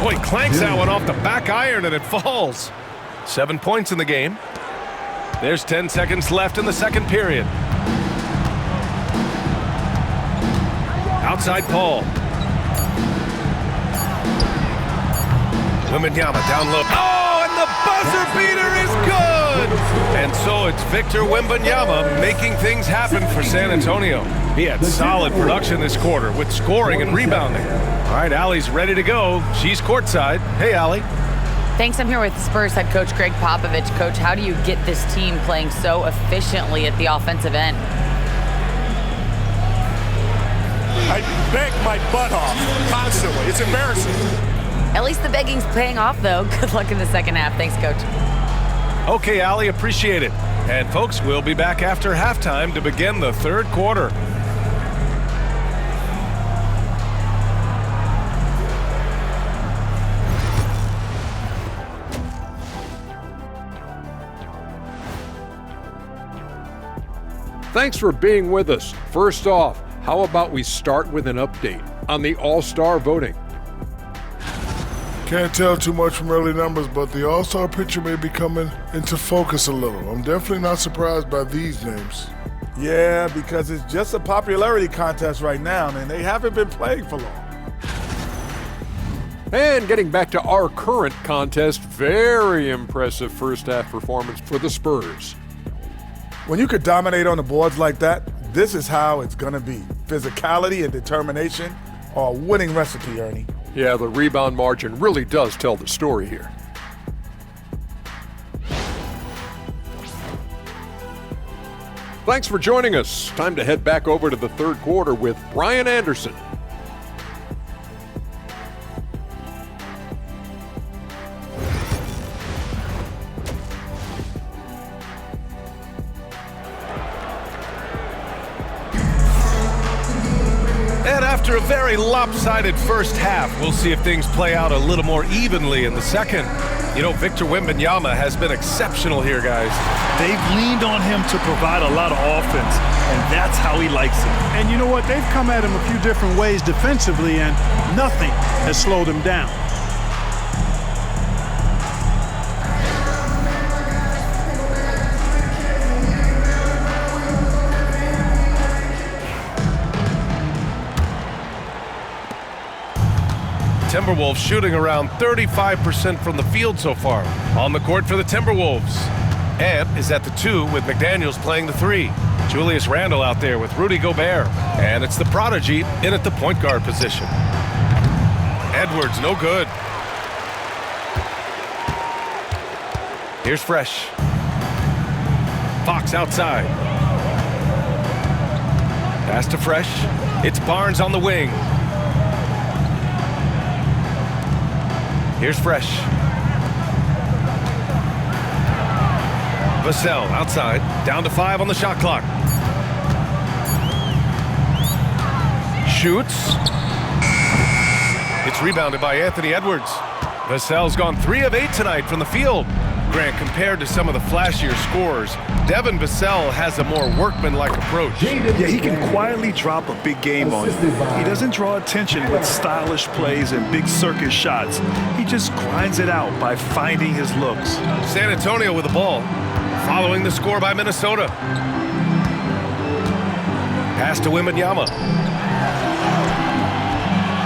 Oh, he clanks that one off the back iron and it falls. 7 points in the game. There's 10 seconds left in the second period. Outside Paul. Wembanyama down low. Oh, and the buzzer beater is good! And so it's Victor Wembanyama making things happen for San Antonio. He had solid production this quarter with scoring and rebounding. All right, Allie's ready to go. She's courtside. Hey, Allie. Thanks. I'm here with Spurs head coach Greg Popovich. Coach, how do you get this team playing so efficiently at the offensive end? I beg my butt off constantly. It's embarrassing. At least the begging's paying off, though. Good luck in the second half. Thanks, Coach. Okay, Allie, appreciate it. And folks, we'll be back after halftime to begin the third quarter. Thanks for being with us. First off, how about we start with an update on the All-Star voting? Can't tell too much from early numbers, but the All-Star picture may be coming into focus a little. I'm definitely not surprised by these names. Yeah, because it's just a popularity contest right now, and they haven't been playing for long. And getting back to our current contest, very impressive first-half performance for the Spurs. When you could dominate on the boards like that, this is how it's going to be. Physicality and determination are a winning recipe, Ernie. Yeah, the rebound margin really does tell the story here. Thanks for joining us. Time to head back over to the third quarter with Brian Anderson. And after a very lopsided first half, we'll see if things play out a little more evenly in the second. You know, Victor Wembanyama has been exceptional here, guys. They've leaned on him to provide a lot of offense, and that's how he likes it. And you know what? They've come at him a few different ways defensively, and nothing has slowed him down. Timberwolves shooting around 35% from the field so far. On the court for the Timberwolves. Ant is at the 2 with McDaniels playing the 3. Julius Randle out there with Rudy Gobert. And it's the prodigy in at the point guard position. Edwards, no good. Here's Fresh. Fox outside. Pass to Fresh. It's Barnes on the wing. Here's Fresh. Vassell outside, down to 5 on the shot clock. shoots. It's rebounded by Anthony Edwards. Vassell's gone 3 of 8 tonight from the field. Grant, compared to some of the flashier scorers, Devin Vassell has a more workmanlike approach. Yeah, he can quietly drop a big game on you. He doesn't draw attention with stylish plays and big circus shots. He just grinds it out by finding his looks. San Antonio with the ball, following the score by Minnesota. Pass to Wembanyama.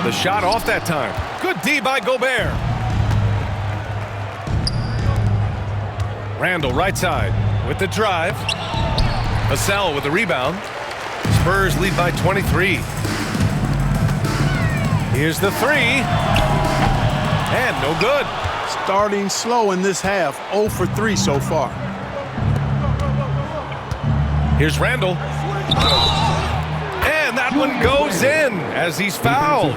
The shot off that time. Good D by Gobert. Randall right side with the drive. Vassell with the rebound. Spurs lead by 23. Here's the 3. And no good. Starting slow in this half, 0 for 3 so far. Here's Randall. And that one goes in as he's fouled.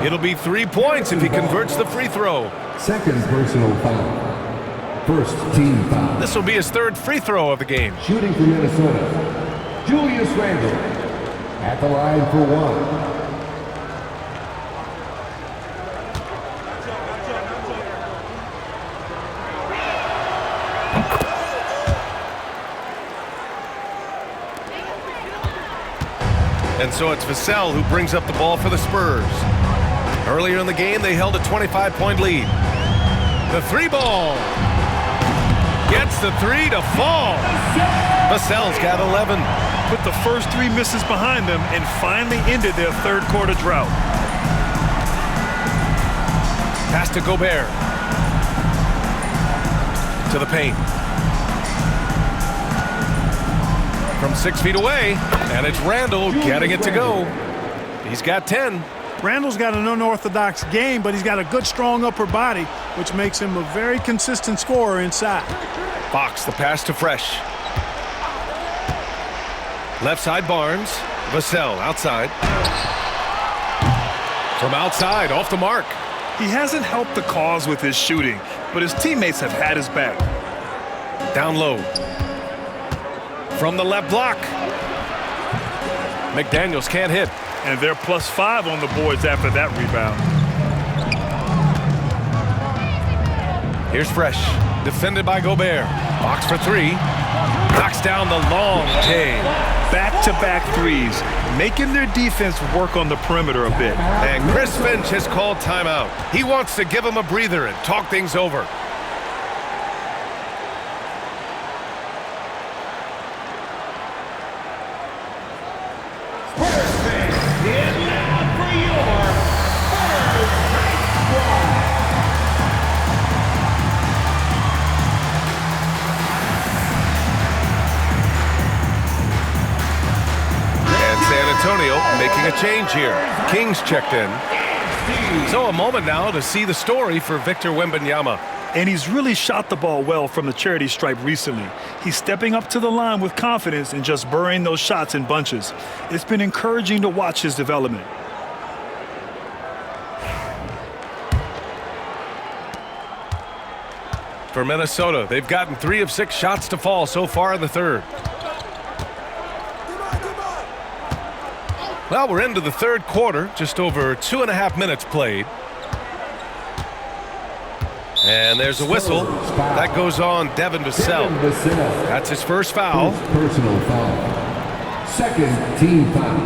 It'll be 3 points if he converts the free throw. Second personal foul. First team foul. This will be his 3rd free throw of the game. Shooting for Minnesota, Julius Randle at the line for 1. And so it's Vassell who brings up the ball for the Spurs. Earlier in the game, they held a 25-point lead. The 3 ball. Gets the 3 to fall. Vassell's got 11. Put the first 3 misses behind them and finally ended their 3rd quarter drought. Pass to Gobert. To the paint. From 6 feet away, and it's Randall getting it to go. He's got 10. Randall's got an unorthodox game, but he's got a good, strong upper body, which makes him a very consistent scorer inside. Fox, the pass to Fresh. Left side, Barnes. Vassell, outside. From outside, off the mark. He hasn't helped the cause with his shooting, but his teammates have had his back. Down low. From the left block. McDaniels can't hit. And they're +5 on the boards after that rebound. Here's Fresh. Defended by Gobert. Box for 3. Knocks down the long J. Back-to-back threes, making their defense work on the perimeter a bit. And Chris Finch has called timeout. He wants to give him a breather and talk things over. Antonio making a change here. Kings checked in. So a moment now to see the story for Victor Wembanyama. And he's really shot the ball well from the charity stripe recently. He's stepping up to the line with confidence and just burying those shots in bunches. It's been encouraging to watch his development. For Minnesota, they've gotten 3 of 6 shots to fall so far in the 3rd. Well, we're into the 3rd quarter, just over 2.5 minutes played. And there's a whistle. That goes on Devin Vassell. That's his 1st foul. Personal foul. Second team foul.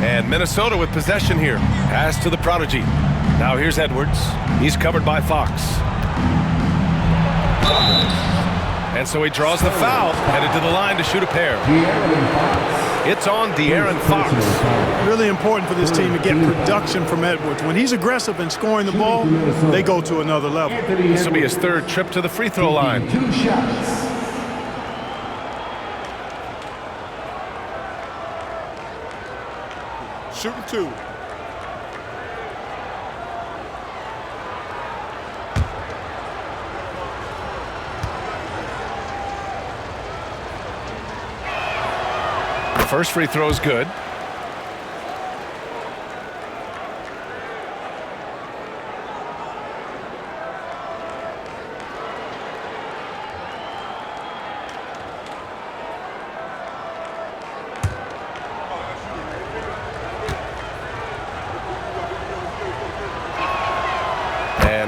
And Minnesota with possession here. Pass to the prodigy. Now here's Edwards. He's covered by Fox. And so he draws the foul, headed to the line to shoot a pair. It's on De'Aaron Fox. Really important for this team to get production from Edwards. When he's aggressive and scoring the ball, they go to another level. This will be his 3rd trip to the free throw line. 2 shots. Shooting 2. First free throw is good.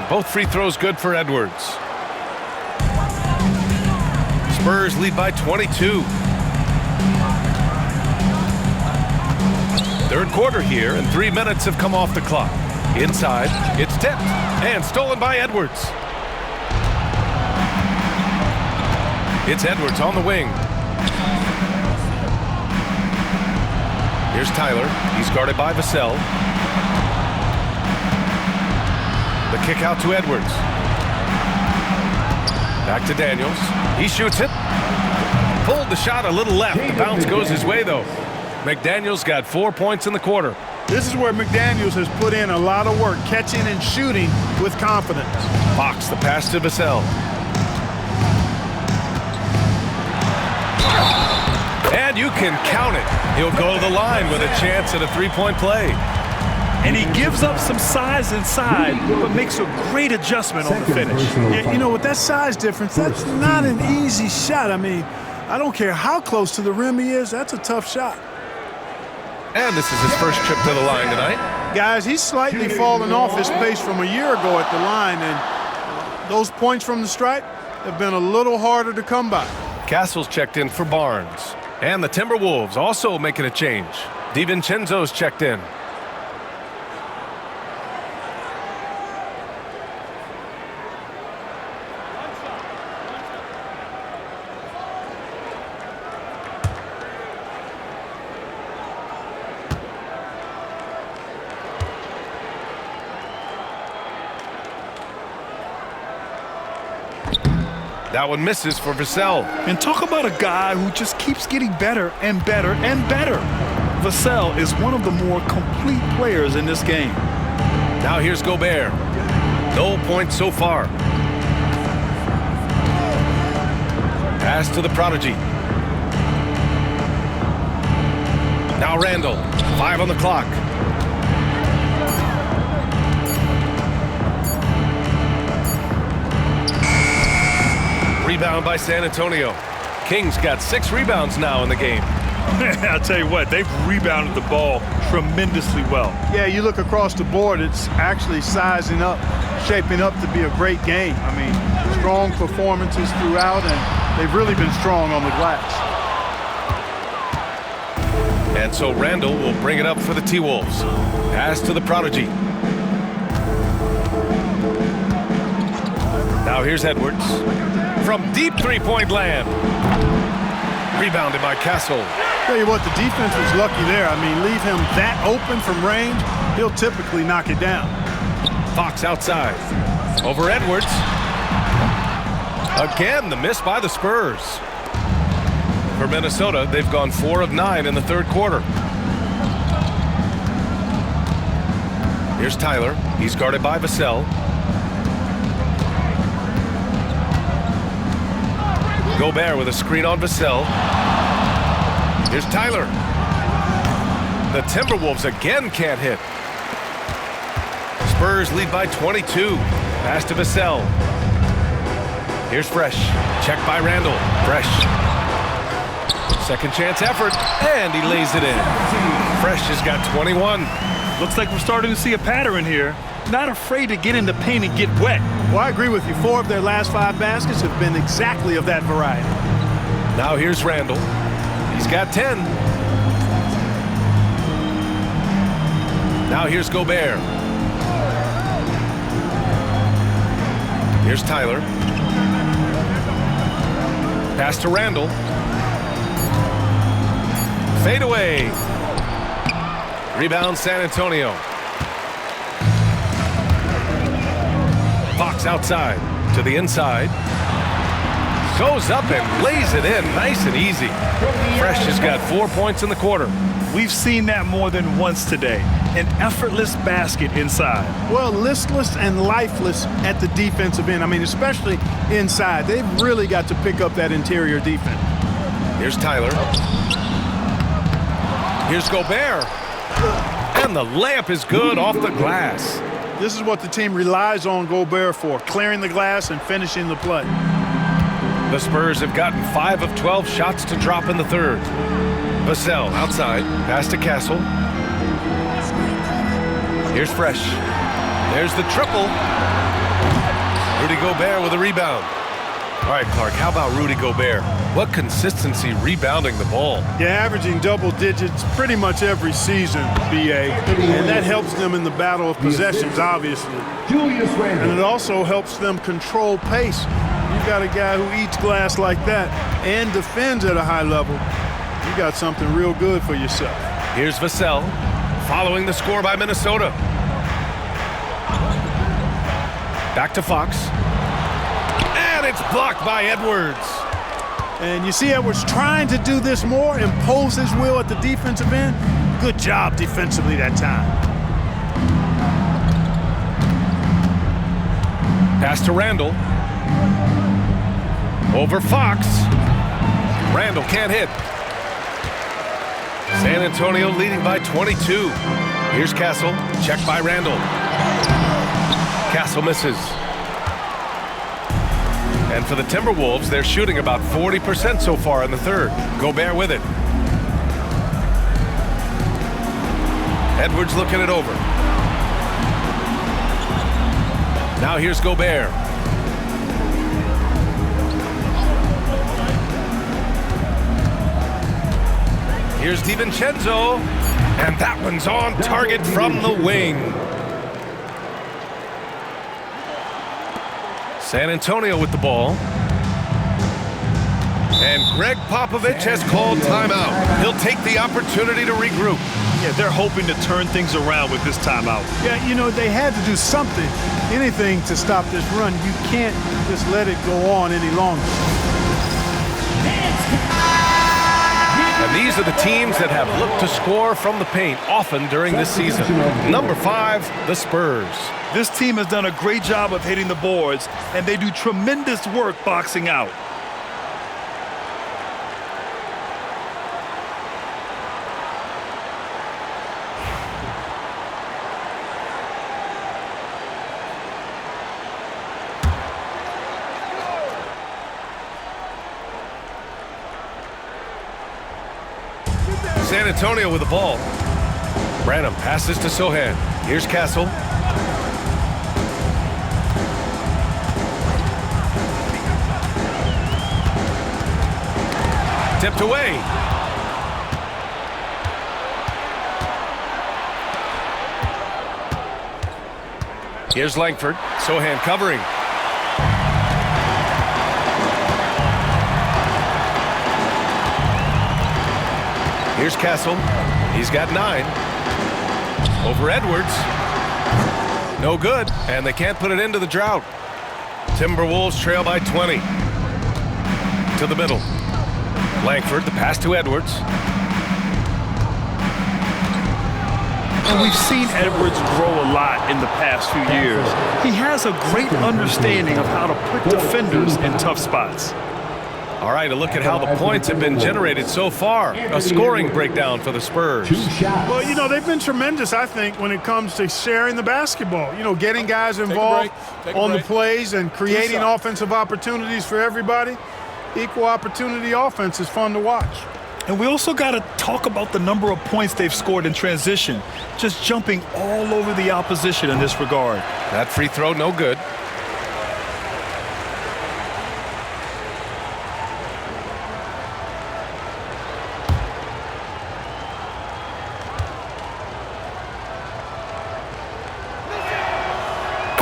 Both free throws good for Edwards. Spurs lead by 22. Third quarter here, and 3 minutes have come off the clock. Inside, it's tipped and stolen by Edwards. It's Edwards on the wing. Here's Tyler. He's guarded by Vassell. The kick out to Edwards. Back to Daniels. He shoots it. Pulled the shot a little left. The bounce goes his way, though. McDaniels got 4 points in the quarter. This is where McDaniels has put in a lot of work, catching and shooting with confidence. Fox, the pass to Vassell. And you can count it. He'll go to the line with a chance at a three-point play. And he gives up some size inside, but makes a great adjustment on the finish. Yeah, you know, with that size difference, that's not an easy shot. I mean, I don't care how close to the rim he is, that's a tough shot. And this is his first trip to the line tonight. Guys, he's slightly fallen off his pace from a year ago at the line, and those points from the stripe have been a little harder to come by. Castle's checked in for Barnes. And the Timberwolves also making a change. DiVincenzo's checked in. That one misses for Vassell. And talk about a guy who just keeps getting better and better and better. Vassell is one of the more complete players in this game. Now here's Gobert. No points so far. Pass to the prodigy. Now Randall. 5 on the clock. Rebound by San Antonio. Kings got 6 rebounds now in the game. I'll tell you what, they've rebounded the ball tremendously well. Yeah, you look across the board, it's actually sizing up, shaping up to be a great game. I mean, strong performances throughout, and they've really been strong on the glass. And so Randall will bring it up for the T-Wolves. Pass to the prodigy. Now here's Edwards. From deep three-point land. Rebounded by Castle. Tell you what, the defense was lucky there. I mean, leave him that open from range, he'll typically knock it down. Fox outside. Over Edwards. Again, the miss by the Spurs. For Minnesota, they've gone 4 of 9 in the third quarter. Here's Tyler. He's guarded by Vassell. Gobert with a screen on Vassell. Here's Tyler. The Timberwolves again can't hit. Spurs lead by 22. Pass to Vassell. Here's Fresh. Check by Randall. Fresh. Second chance effort, and he lays it in. Fresh has got 21. Looks like we're starting to see a pattern here. Not afraid to get in the paint and get wet. Well, I agree with you. 4 of their last 5 baskets have been exactly of that variety. Now here's Randall. He's got 10. Now here's Gobert. Here's Tyler. Pass to Randall. Fade away. Rebound San Antonio. Fox outside to the inside. Goes up and lays it in nice and easy. Fresh has got 4 points in the quarter. We've seen that more than once today. An effortless basket inside. Well, listless and lifeless at the defensive end. I mean, especially inside. They've really got to pick up that interior defense. Here's Tyler. Here's Gobert. And the layup is good off the glass. This is what the team relies on Gobert for, clearing the glass and finishing the play. The Spurs have gotten 5 of 12 shots to drop in the third. Vassell outside, pass to Castle. Here's Fresh. There's the triple. Rudy Gobert with a rebound. All right, Clark, how about Rudy Gobert? What consistency rebounding the ball. Yeah, averaging double digits pretty much every season, BA. And that helps them in the battle of possessions, obviously. And it also helps them control pace. You got a guy who eats glass like that and defends at a high level. You got something real good for yourself. Here's Vassell following the score by Minnesota. Back to Fox. And it's blocked by Edwards. And you see Edwards trying to do this more, impose his will at the defensive end. Good job defensively that time. Pass to Randall. Over Fox. Randall can't hit. San Antonio leading by 22. Here's Castle. Checked by Randall. Castle misses. And for the Timberwolves, they're shooting about 40% so far in the third. Gobert with it. Edwards looking it over. Now here's Gobert. Here's DiVincenzo. And that one's on target from the wing. San Antonio with the ball. And Greg Popovich has called timeout. He'll take the opportunity to regroup. Yeah, they're hoping to turn things around with this timeout. Yeah, you know, they had to do something, anything to stop this run. You can't just let it go on any longer. And these are the teams that have looked to score from the paint often during this season. Number 5, the Spurs. This team has done a great job of hitting the boards, and they do tremendous work boxing out. San Antonio with the ball. Branham passes to Sohan. Here's Castle. Tipped away. Here's Langford. Sohan covering. Here's Castle. He's got 9. Over Edwards. No good. And they can't put it into the drought. Timberwolves trail by 20. To the middle. Langford, the pass to Edwards. And we've seen Edwards grow a lot in the past few years. He has a great understanding of how to put defenders in tough spots. All right, a look at how the points have been generated so far. A scoring breakdown for the Spurs. Well, you know, they've been tremendous, I think, when it comes to sharing the basketball. You know, getting guys involved on the plays and creating offensive opportunities for everybody. Equal opportunity offense is fun to watch. And we also got to talk about the number of points they've scored in transition, just jumping all over the opposition in this regard. That free throw, no good.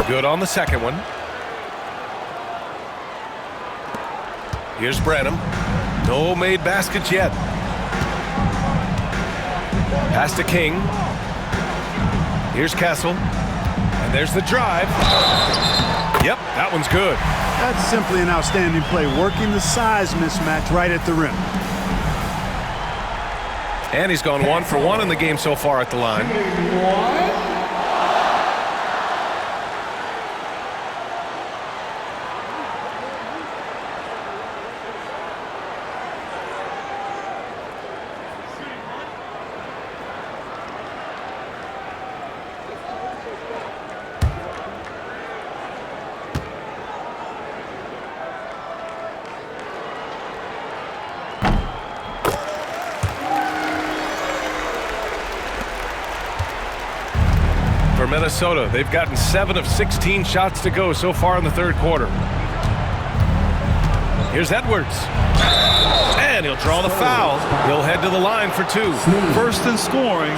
Good on the second one. Here's Branham. No made baskets yet. Pass to King. Here's Castle. And there's the drive. Yep, that one's good. That's simply an outstanding play, working the size mismatch right at the rim. And he's gone 1 for 1 in the game so far at the line. for Minnesota. They've gotten 7 of 16 shots to go so far in the third quarter. Here's Edwards. And he'll draw the foul. He'll head to the line for 2. First in scoring,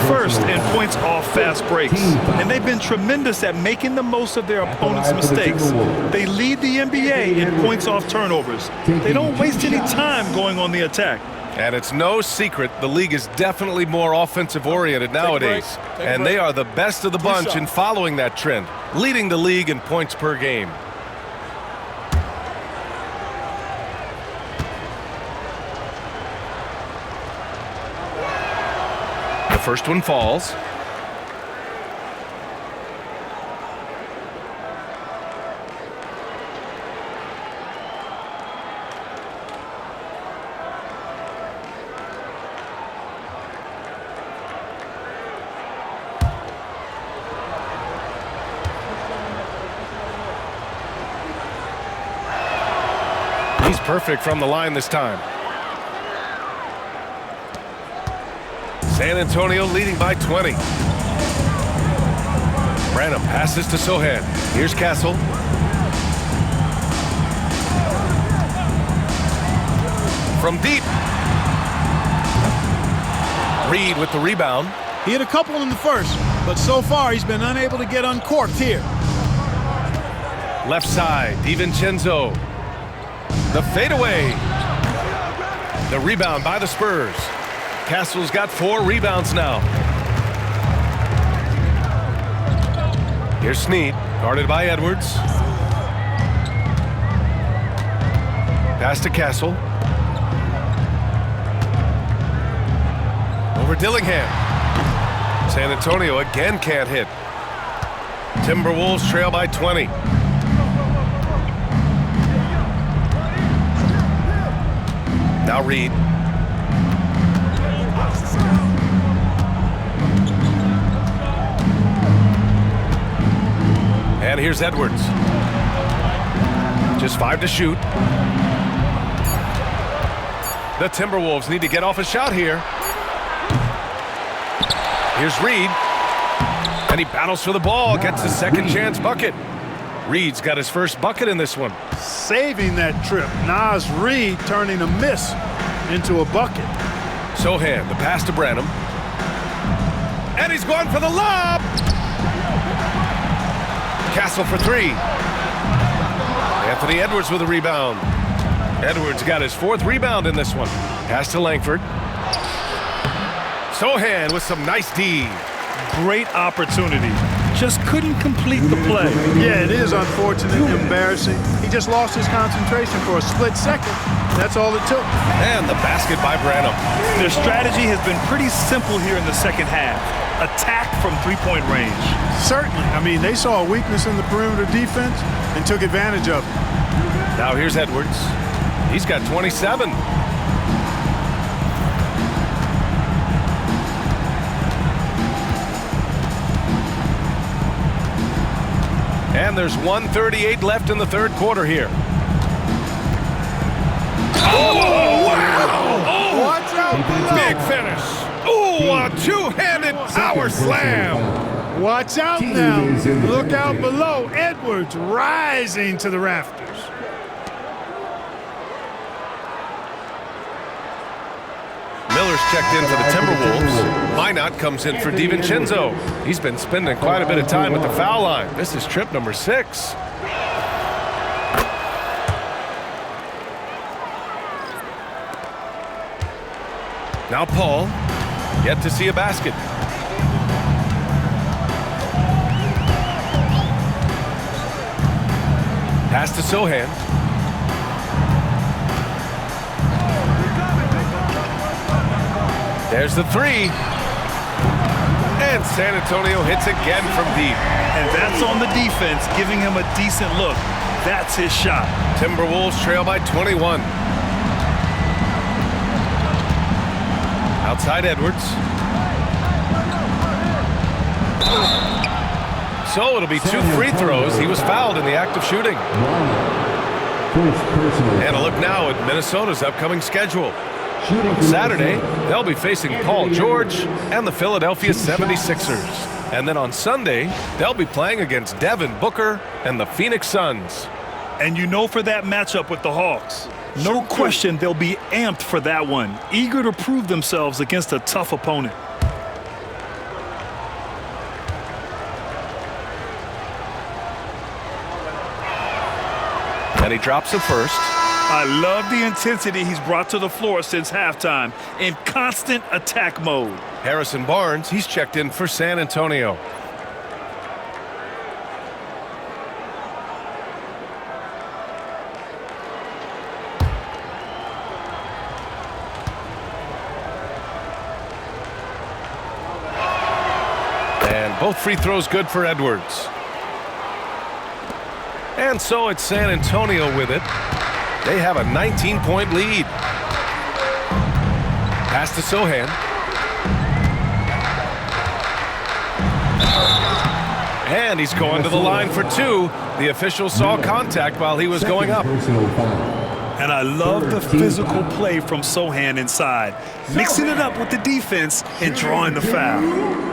first in points off fast breaks. And they've been tremendous at making the most of their opponent's mistakes. They lead the NBA in points off turnovers. They don't waste any time going on the attack. And it's no secret the league is definitely more offensive-oriented nowadays. And they are the best of the bunch in following that trend, leading the league in points per game. The first one falls. He's perfect from the line this time. San Antonio leading by 20. Branham passes to Sohan. Here's Castle. From deep. Reed with the rebound. He hit a couple in the first, but so far he's been unable to get uncorked here. Left side, DiVincenzo. The fadeaway. The rebound by the Spurs. Castle's got 4 rebounds now. Here's Snead, guarded by Edwards. Pass to Castle. Over Dillingham. San Antonio again can't hit. Timberwolves trail by 20. Now Reed. And here's Edwards. Just 5 to shoot. The Timberwolves need to get off a shot here. Here's Reed. And he battles for the ball, gets his second chance bucket. Reed's got his first bucket in this one. Saving that trip. Nas Reed turning a miss into a bucket. Sohan, the pass to Branham. And he's going for the lob. Castle for 3. Anthony Edwards with a rebound. Edwards got his 4th rebound in this one. Pass to Langford. Sohan with some nice D. Great opportunity. Just couldn't complete the play. Yeah, it is unfortunate, embarrassing. He just lost his concentration for a split second. That's all it took. And the basket by Branham. Their strategy has been pretty simple here in the second half. Attack from three-point range. Certainly. I mean, they saw a weakness in the perimeter defense and took advantage of it. Now here's Edwards. He's got 27. And there's 1:38 left in the third quarter here. Oh, wow! Oh, watch out! Big finish. Oh, a two-handed power slam. Watch out now. Look out below. Edwards rising to the rafters. Miller's checked in for the Timberwolves. Minot comes in for DiVincenzo. He's been spending quite a bit of time at the foul line. This is trip number 6. Now Paul, yet to see a basket. Pass to Sohan. There's the 3. And San Antonio hits again from deep. And that's on the defense, giving him a decent look. That's his shot. Timberwolves trail by 21. Outside Edwards. So it'll be 2 free throws. He was fouled in the act of shooting. And a look now at Minnesota's upcoming schedule. On Saturday, they'll be facing Paul George and the Philadelphia 76ers. And then on Sunday, they'll be playing against Devin Booker and the Phoenix Suns. And you know, for that matchup with the Hawks, no question they'll be amped for that one, eager to prove themselves against a tough opponent. And he drops it first. I love the intensity he's brought to the floor since halftime, in constant attack mode. Harrison Barnes, he's checked in for San Antonio. And both free throws good for Edwards. And so it's San Antonio with it. They have a 19-point lead. Pass to Sohan. And he's going to the line for two. The official saw contact while he was going up. And I love the physical play from Sohan inside, mixing it up with the defense and drawing the foul.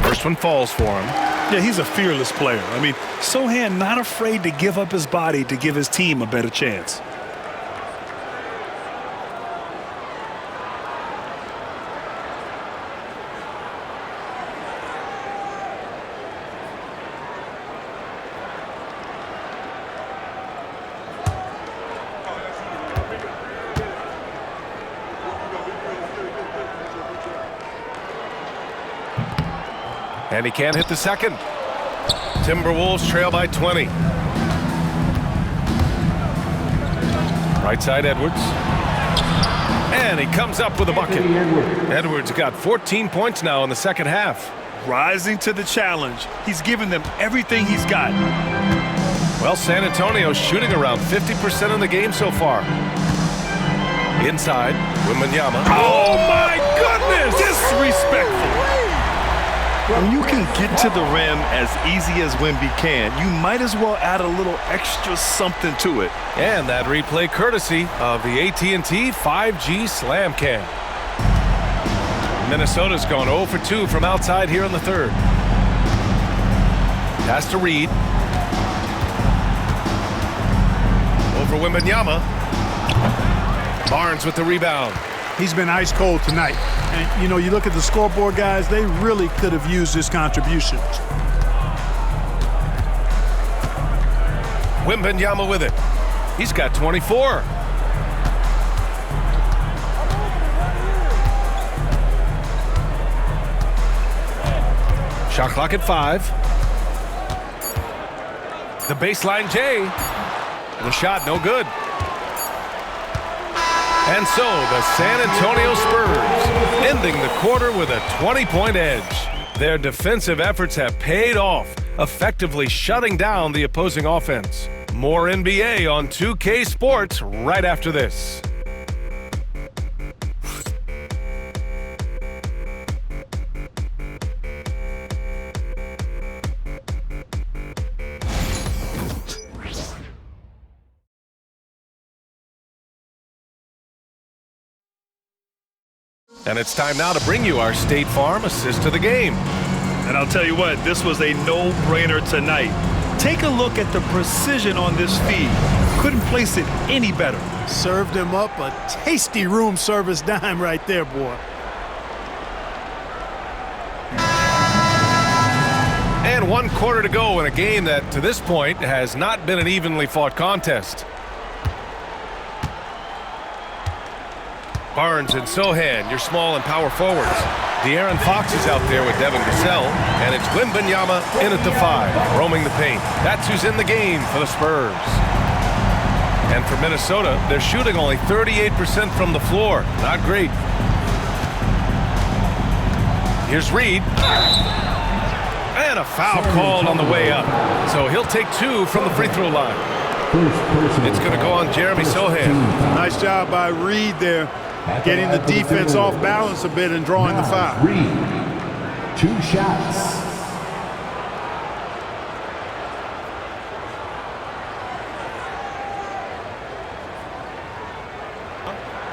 First one falls for him. Yeah, he's a fearless player. I mean, Sohan not afraid to give up his body to give his team a better chance. And he can't hit the second. Timberwolves trail by 20. Right side, Edwards. And he comes up with a bucket. Edwards got 14 points now in the second half. Rising to the challenge. He's given them everything he's got. Well, San Antonio's shooting around 50% in the game so far. Inside, Wembanyama. Oh, my goodness! Disrespectful. When you can get to the rim as easy as Wemby can, you might as well add a little extra something to it. And that replay courtesy of the AT&T 5G Slam Cam. Minnesota's gone 0 for 2 from outside here in the third. Pass to Reed. Over Wembanyama. Barnes with the rebound. He's been ice cold tonight. And, you know, you look at the scoreboard, guys, they really could have used his contribution. Wembanyama with it. He's got 24. Shot clock at 5. The baseline J. The shot no good. And so the San Antonio Spurs ending the quarter with a 20-point edge. Their defensive efforts have paid off, effectively shutting down the opposing offense. More NBA on 2K Sports right after this. And it's time now to bring you our State Farm assist to the game. And I'll tell you what, this was a no-brainer tonight. Take a look at the precision on this feed. Couldn't place it any better. Served him up a tasty room service dime right there, boy. And 1 quarter to go in a game that, to this point, has not been an evenly fought contest. Barnes and Sohan, your small and power forwards. De'Aaron Fox is out there with Devin Vassell, and it's Wembanyama in at the 5, roaming the paint. That's who's in the game for the Spurs. And for Minnesota, they're shooting only 38% from the floor. Not great. Here's Reed. And a foul called on the way up. So he'll take 2 from the free throw line. It's going to go on Jeremy Sohan. Nice job by Reed there. getting the defense off balance a bit and drawing the foul. Reed, 2 shots.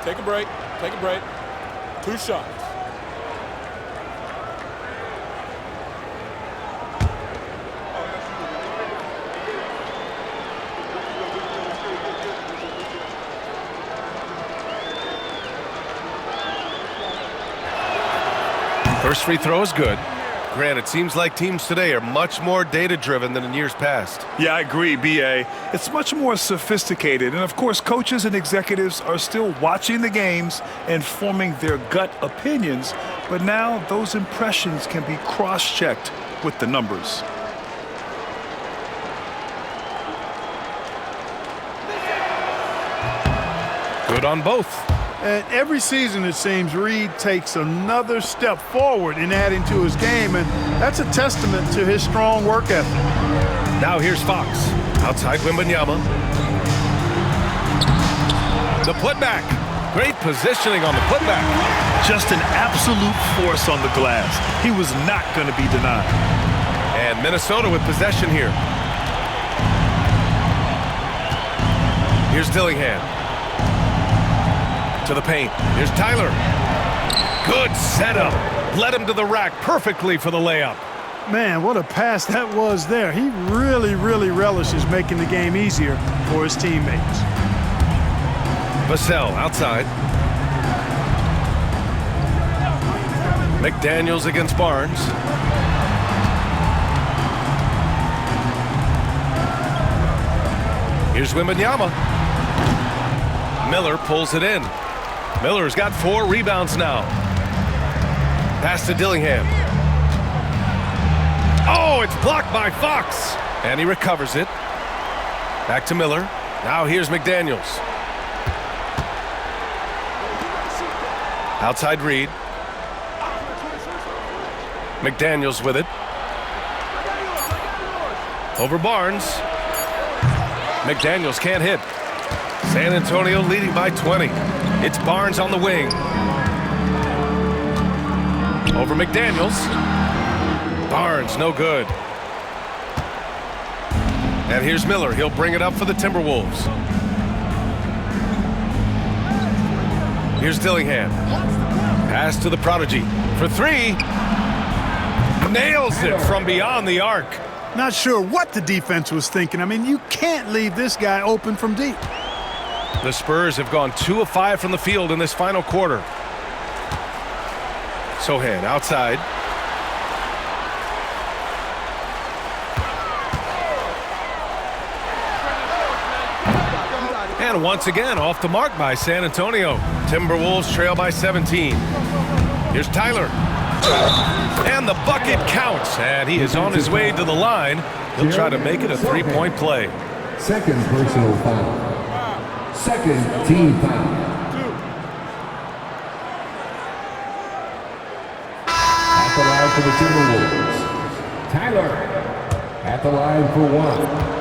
Take a break. Take a break. 2 shots. First free throw is good. Grant, it seems like teams today are much more data-driven than in years past. Yeah, I agree, B.A. It's much more sophisticated. And, of course, coaches and executives are still watching the games and forming their gut opinions. But now those impressions can be cross-checked with the numbers. Good on both. And every season, it seems, Reed takes another step forward in adding to his game, and that's a testament to his strong work ethic. Now here's Fox. Outside Wembanyama. The putback. Great positioning on the putback. Just an absolute force on the glass. He was not going to be denied. And Minnesota with possession here. Here's Dillingham. To the paint. Here's Tyler. Good setup. Led him to the rack perfectly for the layup. Man, what a pass that was there. He really, really relishes making the game easier for his teammates. Vassell outside. McDaniels against Barnes. Here's Wembanyama. Miller pulls it in. Miller's got 4 rebounds now. Pass to Dillingham. Oh, it's blocked by Fox. And he recovers it. Back to Miller. Now here's McDaniels. Outside Reed. McDaniels with it. Over Barnes. McDaniels can't hit. San Antonio leading by 20. It's Barnes on the wing. Over McDaniels. Barnes, no good. And here's Miller. He'll bring it up for the Timberwolves. Here's Dillingham. Pass to the prodigy for 3. Nails it from beyond the arc. Not sure what the defense was thinking. I mean, you can't leave this guy open from deep. The Spurs have gone 2 of 5 from the field in this final quarter. Sohan outside. And once again off the mark by San Antonio. Timberwolves trail by 17. Here's Tyler. And the bucket counts. And he is on his way to the line. He'll try to make it a 3-point play. Second personal foul. Second team foul. At the line for the Timberwolves. Tyler at the line for 1.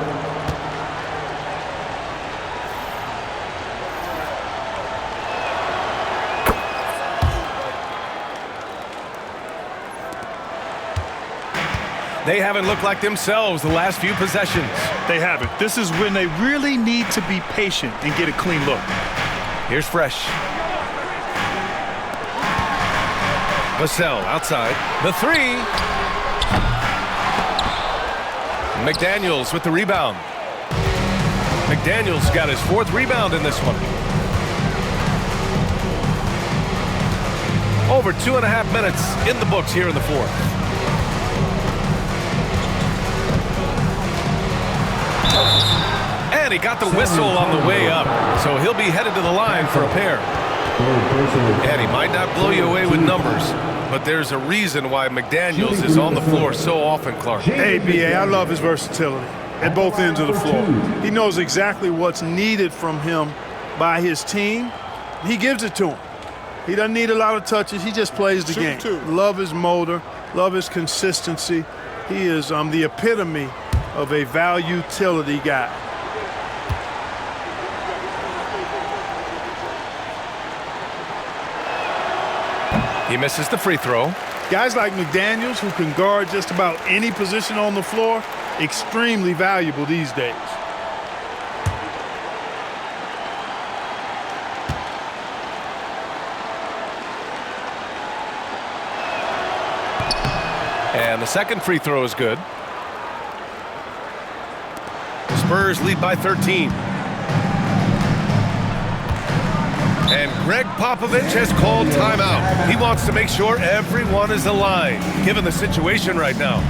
They haven't looked like themselves the last few possessions. They haven't. This is when they really need to be patient and get a clean look. Here's Fresh. Vassell outside. The 3. McDaniels with the rebound. McDaniels got his 4th rebound in this one. Over 2.5 minutes in the books here in the 4th. And he got the whistle on the way up, so he'll be headed to the line for a pair. And he might not blow you away with numbers, but there's a reason why McDaniels is on the floor so often, Clark. Hey, B.A., I love his versatility at both ends of the floor. He knows exactly what's needed from him by his team. He gives it to him. He doesn't need a lot of touches. He just plays the game. Love his motor, love his consistency. He is the epitome of a value-utility guy. He misses the free throw. Guys like McDaniels, who can guard just about any position on the floor, extremely valuable these days. And the second free throw is good. Spurs lead by 13. And Greg Popovich has called timeout. He wants to make sure everyone is aligned, given the situation right now.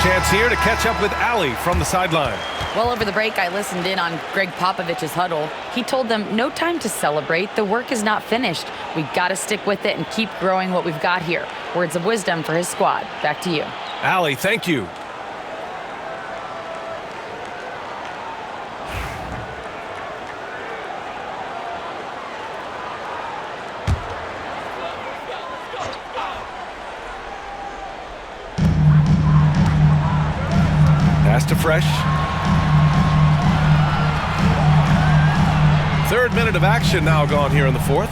Chance here to catch up with Allie from the sideline. Well, over the break, I listened in on Greg Popovich's huddle. He told them, no time to celebrate. The work is not finished. We got to stick with it and keep growing what we've got here. Words of wisdom for his squad. Back to you. Allie, thank you. Pass to Fresh. Third minute of action now gone here in the fourth.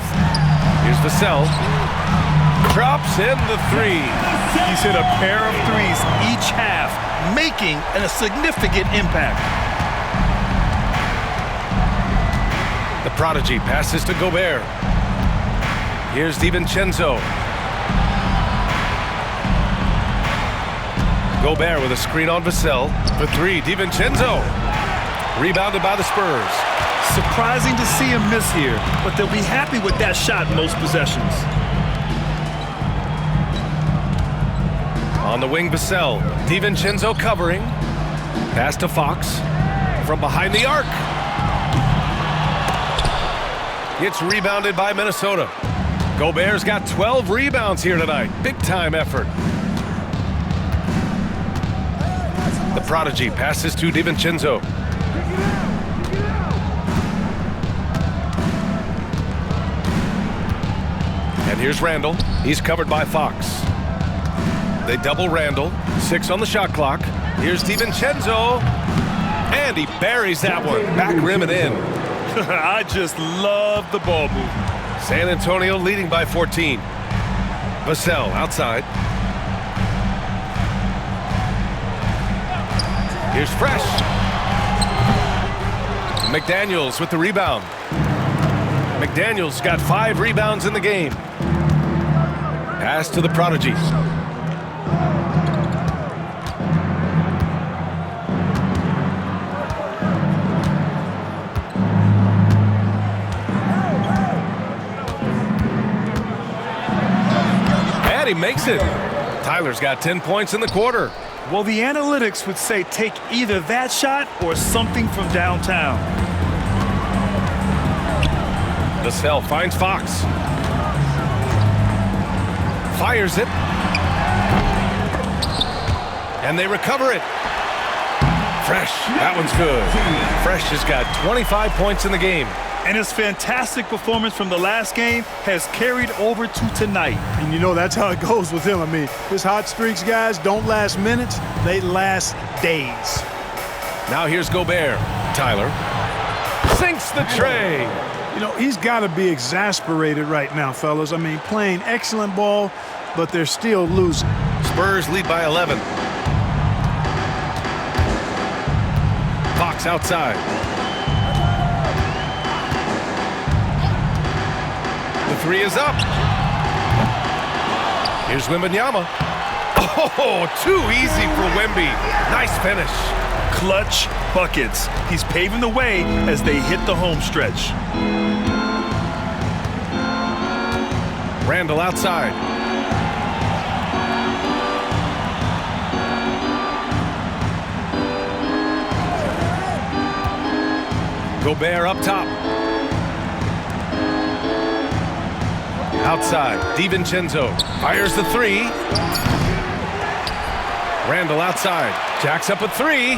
Here's Vassell. Drops in the three. He's hit a pair of threes each half, making a significant impact. The prodigy passes to Gobert. Here's DiVincenzo. Gobert with a screen on Vassell. For three, DiVincenzo. Rebounded by the Spurs. Surprising to see him miss here, but they'll be happy with that shot most possessions. On the wing, Vassell. DiVincenzo covering. Pass to Fox. From behind the arc. Gets rebounded by Minnesota. Gobert's got 12 rebounds here tonight. Big time effort. The prodigy passes to DiVincenzo. And here's Randall. He's covered by Fox. They double Randall. 6 on the shot clock. Here's DiVincenzo. And he buries that one. Back rim and in. I just love the ball movement. San Antonio leading by 14. Vassell outside. Here's Fresh. McDaniels with the rebound. McDaniels got 5 rebounds in the game. Pass to the prodigy. And he makes it. Tyler's got 10 points in the quarter. Well, the analytics would say take either that shot or something from downtown. Vassell finds Fox. Fires it. And they recover it. Fresh. That one's good. Fresh has got 25 points in the game. And his fantastic performance from the last game has carried over to tonight. And you know, that's how it goes with him. I mean, his hot streaks, guys, don't last minutes. They last days. Now here's Gobert. Tyler sinks the tray. You know, he's got to be exasperated right now, fellas. I mean, playing excellent ball, but they're still losing. Spurs lead by 11. Fox outside. The three is up. Here's Wembanyama. Oh, too easy for Wemby. Nice finish. Clutch buckets. He's paving the way as they hit the home stretch. Randall outside. Gobert up top. Outside, DiVincenzo fires the three. Randall outside, jacks up a three.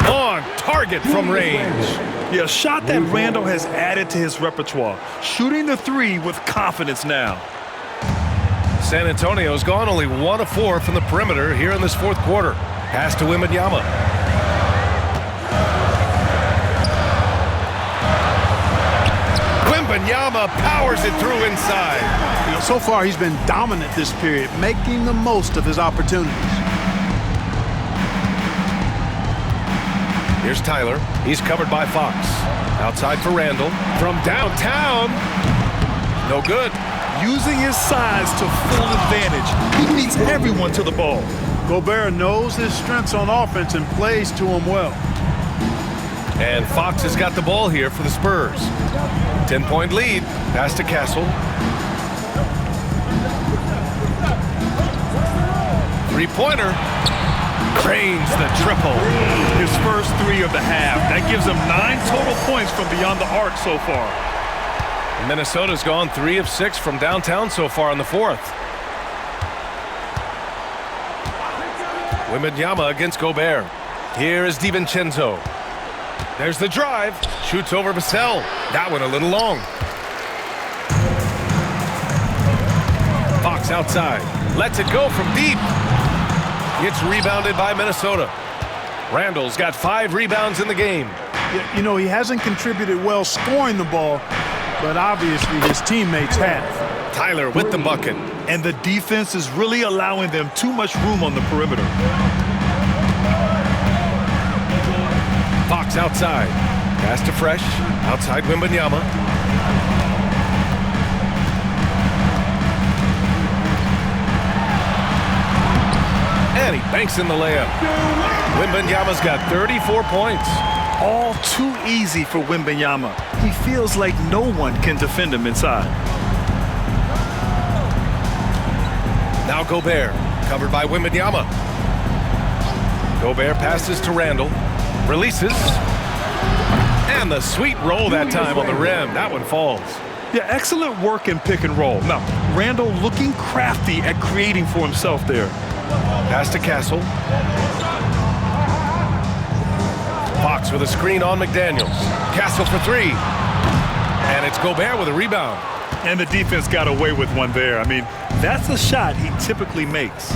On target from range. Yeah, a shot that Randall has added to his repertoire. Shooting the three with confidence now. San Antonio's gone only 1 of 4 from the perimeter here in this fourth quarter. Pass to Wembanyama. Wembanyama powers it through inside. You know, so far he's been dominant this period, making the most of his opportunities. Here's Tyler. He's covered by Fox. Outside for Randall. From downtown. No good. Using his size to full advantage. He beats everyone to the ball. Gobert knows his strengths on offense and plays to him well. And Fox has got the ball here for the Spurs. 10-point lead. Pass to Castle. Three-pointer. Cranes the triple. His first 3 of the half. That gives him 9 total points from beyond the arc so far. Minnesota's gone 3 of 6 from downtown so far in the fourth. Wembanyama against Gobert. Here is DiVincenzo. There's the drive. Shoots over Vassell. That one a little long. Fox outside. Lets it go from deep. Gets rebounded by Minnesota. Randall's got 5 rebounds in the game. You know, he hasn't contributed well scoring the ball, but obviously his teammates have. Tyler with the bucket. And the defense is really allowing them too much room on the perimeter. Fox outside. Pass to Fresh. Outside Wembanyama. And he banks in the layup. Wembanyama's got 34 points. All too easy for Wembanyama. He feels like no one can defend him inside. Now Gobert, covered by Wembanyama. Gobert passes to Randall. Releases. And the sweet roll that time on the rim. That one falls. Yeah, excellent work in pick and roll. Now, Randall looking crafty at creating for himself there. Pass to Castle. Fox with a screen on McDaniels. Castle for 3. And it's Gobert with a rebound. And the defense got away with one there. I mean, that's a shot he typically makes.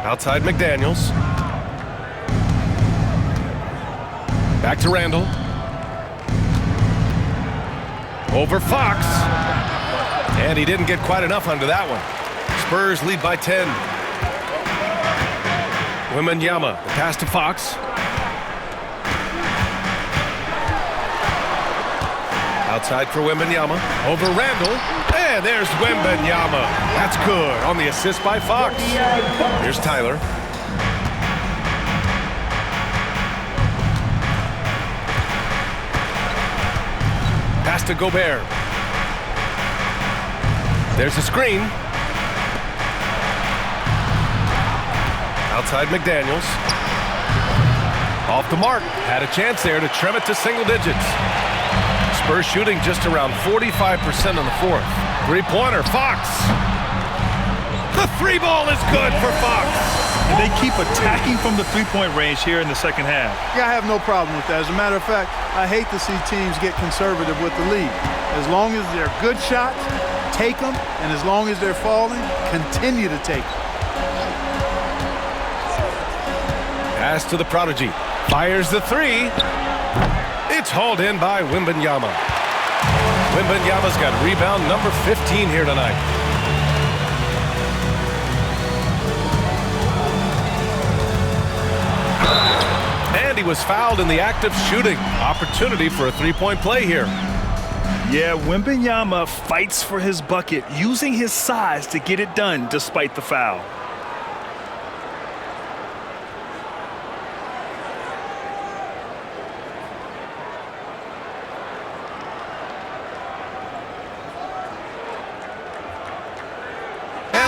Outside McDaniels. Back to Randall. Over Fox. And he didn't get quite enough under that one. Spurs lead by 10. Wembanyama, the pass to Fox. Outside for Wembanyama. Over Randall. And there's Wembanyama. That's good on the assist by Fox. Here's Tyler. Pass to Gobert. There's a screen. Outside McDaniels. Off the mark. Had a chance there to trim it to single digits. Spurs shooting just around 45% on the fourth. Three-pointer, Fox. The 3 ball is good for Fox. And they keep attacking from the three-point range here in the second half. Yeah, I have no problem with that. As a matter of fact, I hate to see teams get conservative with the lead. As long as they're good shots, take them, and as long as they're falling, continue to take them. Pass to the prodigy. Fires the 3. It's hauled in by Wembanyama. Wembanyama's got rebound number 15 here tonight. And he was fouled in the act of shooting. Opportunity for a 3-point play here. Yeah, Wembanyama fights for his bucket, using his size to get it done despite the foul.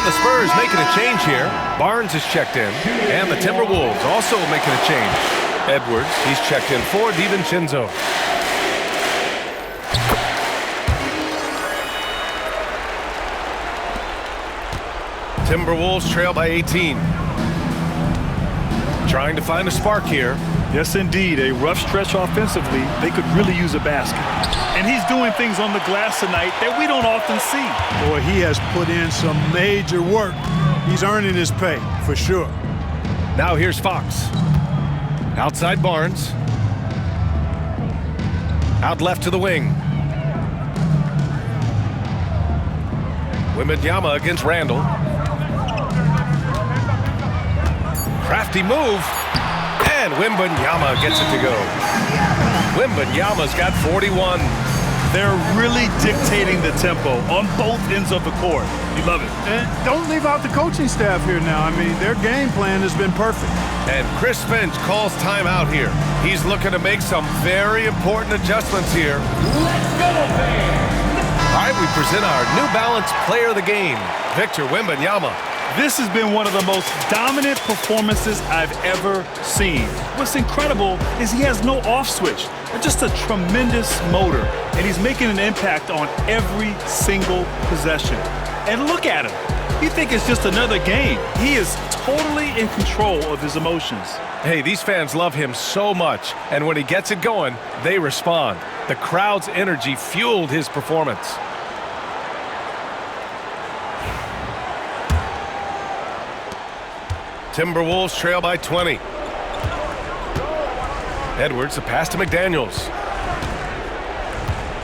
The Spurs making a change here. Barnes is checked in. And the Timberwolves also making a change. Edwards, he's checked in for DiVincenzo. Timberwolves trail by 18. trying to find a spark here. Yes, indeed. A rough stretch offensively. They could really use a basket. And he's doing things on the glass tonight that we don't often see. Boy, he has put in some major work. He's earning his pay, for sure. Now here's Fox. Outside Barnes. Out left to the wing. Wembanyama against Randall. Crafty move. And Wembanyama gets it to go. Wembanyama's got 41. They're really dictating the tempo on both ends of the court. You love it. And don't leave out the coaching staff here now. I mean, their game plan has been perfect. And Chris Finch calls timeout here. He's looking to make some very important adjustments here. Let's go, fans! All right, we present our New Balance Player of the Game, Victor Wembanyama. This has been one of the most dominant performances I've ever seen. What's incredible is he has no off switch. But just a tremendous motor, and he's making an impact on every single possession. And look at him. You think it's just another game. He is totally in control of his emotions. Hey, these fans love him so much, and when he gets it going, they respond. The crowd's energy fueled his performance. Timberwolves trail by 20. Edwards, a pass to McDaniels.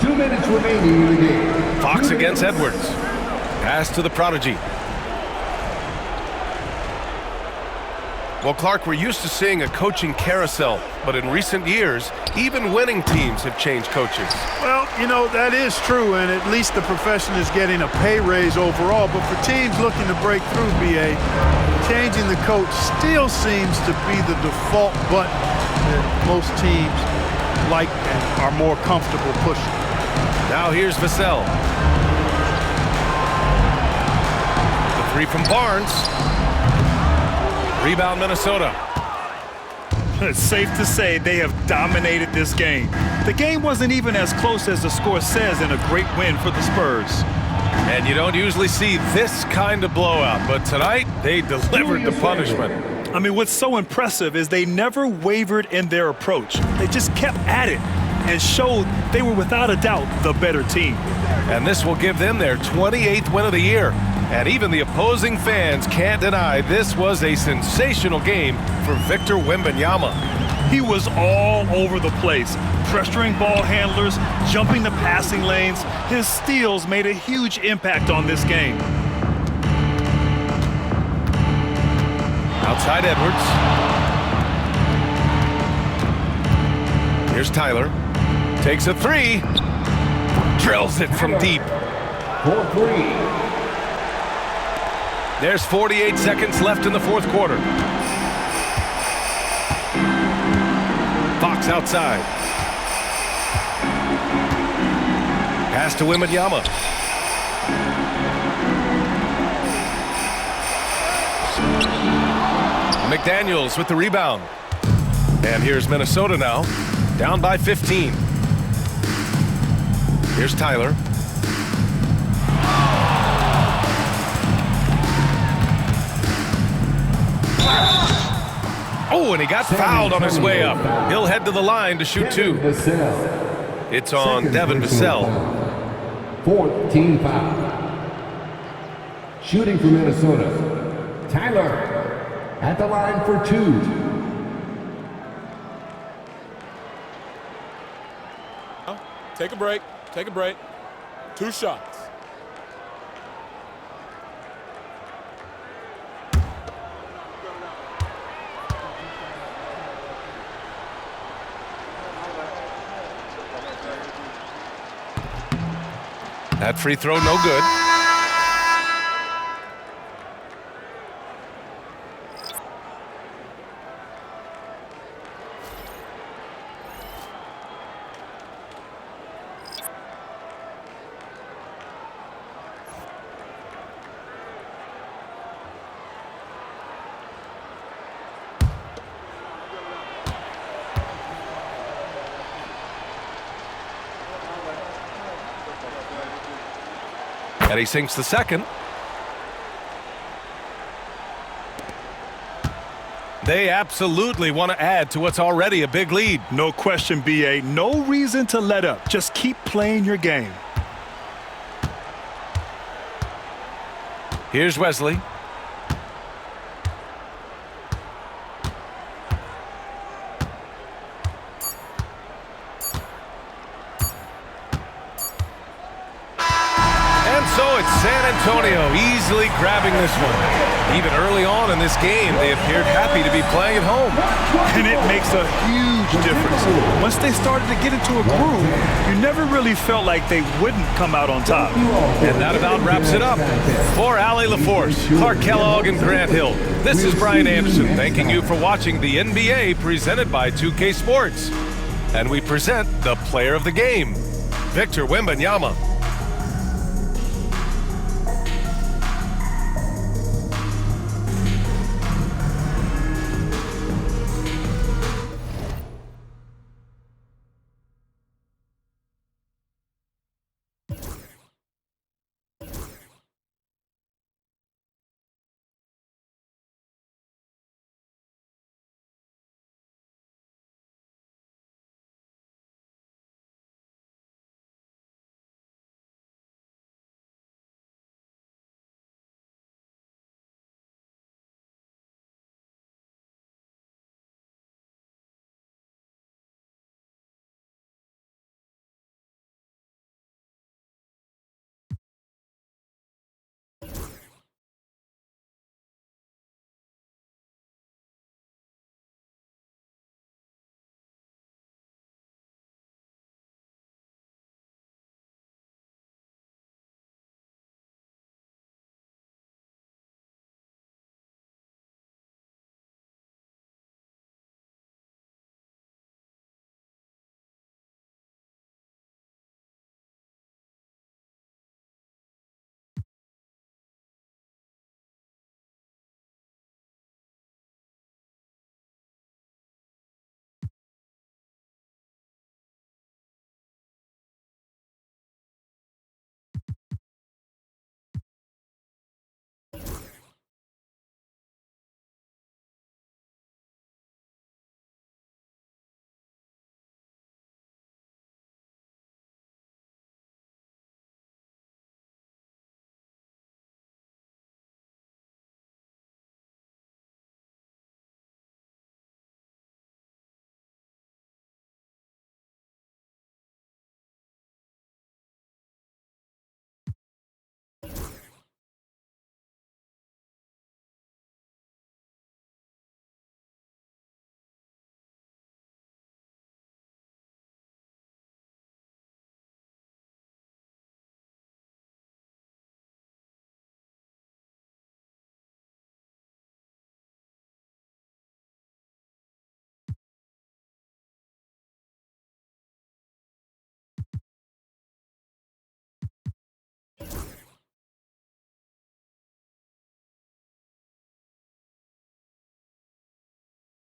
2 minutes remaining in the game. Fox against Edwards. Pass to the prodigy. Well, Clark, we're used to seeing a coaching carousel, but in recent years, even winning teams have changed coaches. Well, you know, that is true, and at least the profession is getting a pay raise overall. But for teams looking to break through, BA, changing the coach still seems to be the default button that most teams like and are more comfortable pushing. Now here's Vassell. The three from Barnes. Rebound Minnesota. It's safe to say they have dominated this game. The game wasn't even as close as the score says in a great win for the Spurs. And you don't usually see this kind of blowout, but tonight they delivered the punishment. I mean, what's so impressive is they never wavered in their approach. They just kept at it and showed they were without a doubt the better team. And this will give them their 28th win of the year. And even the opposing fans can't deny this was a sensational game for Victor Wembanyama. He was all over the place, pressuring ball handlers, jumping the passing lanes. His steals made a huge impact on this game. Outside Edwards. Here's Tyler. Takes a three. Drills it from deep. For three. There's 48 seconds left in the fourth quarter. Fox outside. Pass to Wembanyama. McDaniels with the rebound. And here's Minnesota now, down by 15. Here's Tyler. Oh, and he got fouled on his way up. He'll head to the line to shoot two. It's on Devin Vassell. 4th team foul. Shooting for Minnesota, Tyler at the line for two. Take a break. Take a break. 2 shots. That free throw no good. And he sinks the second. They absolutely want to add to what's already a big lead. No question, B.A. No reason to let up. Just keep playing your game. Here's Wesley. And so it's San Antonio easily grabbing this one. Even early on in this game, they appeared happy to be playing at home. And it makes a huge difference. Once they started to get into a groove, you never really felt like they wouldn't come out on top. And that about wraps it up. For Allie LaForce, Clark Kellogg, and Grant Hill, this is Brian Anderson thanking you for watching the NBA presented by 2K Sports. And we present the player of the game, Victor Wembanyama.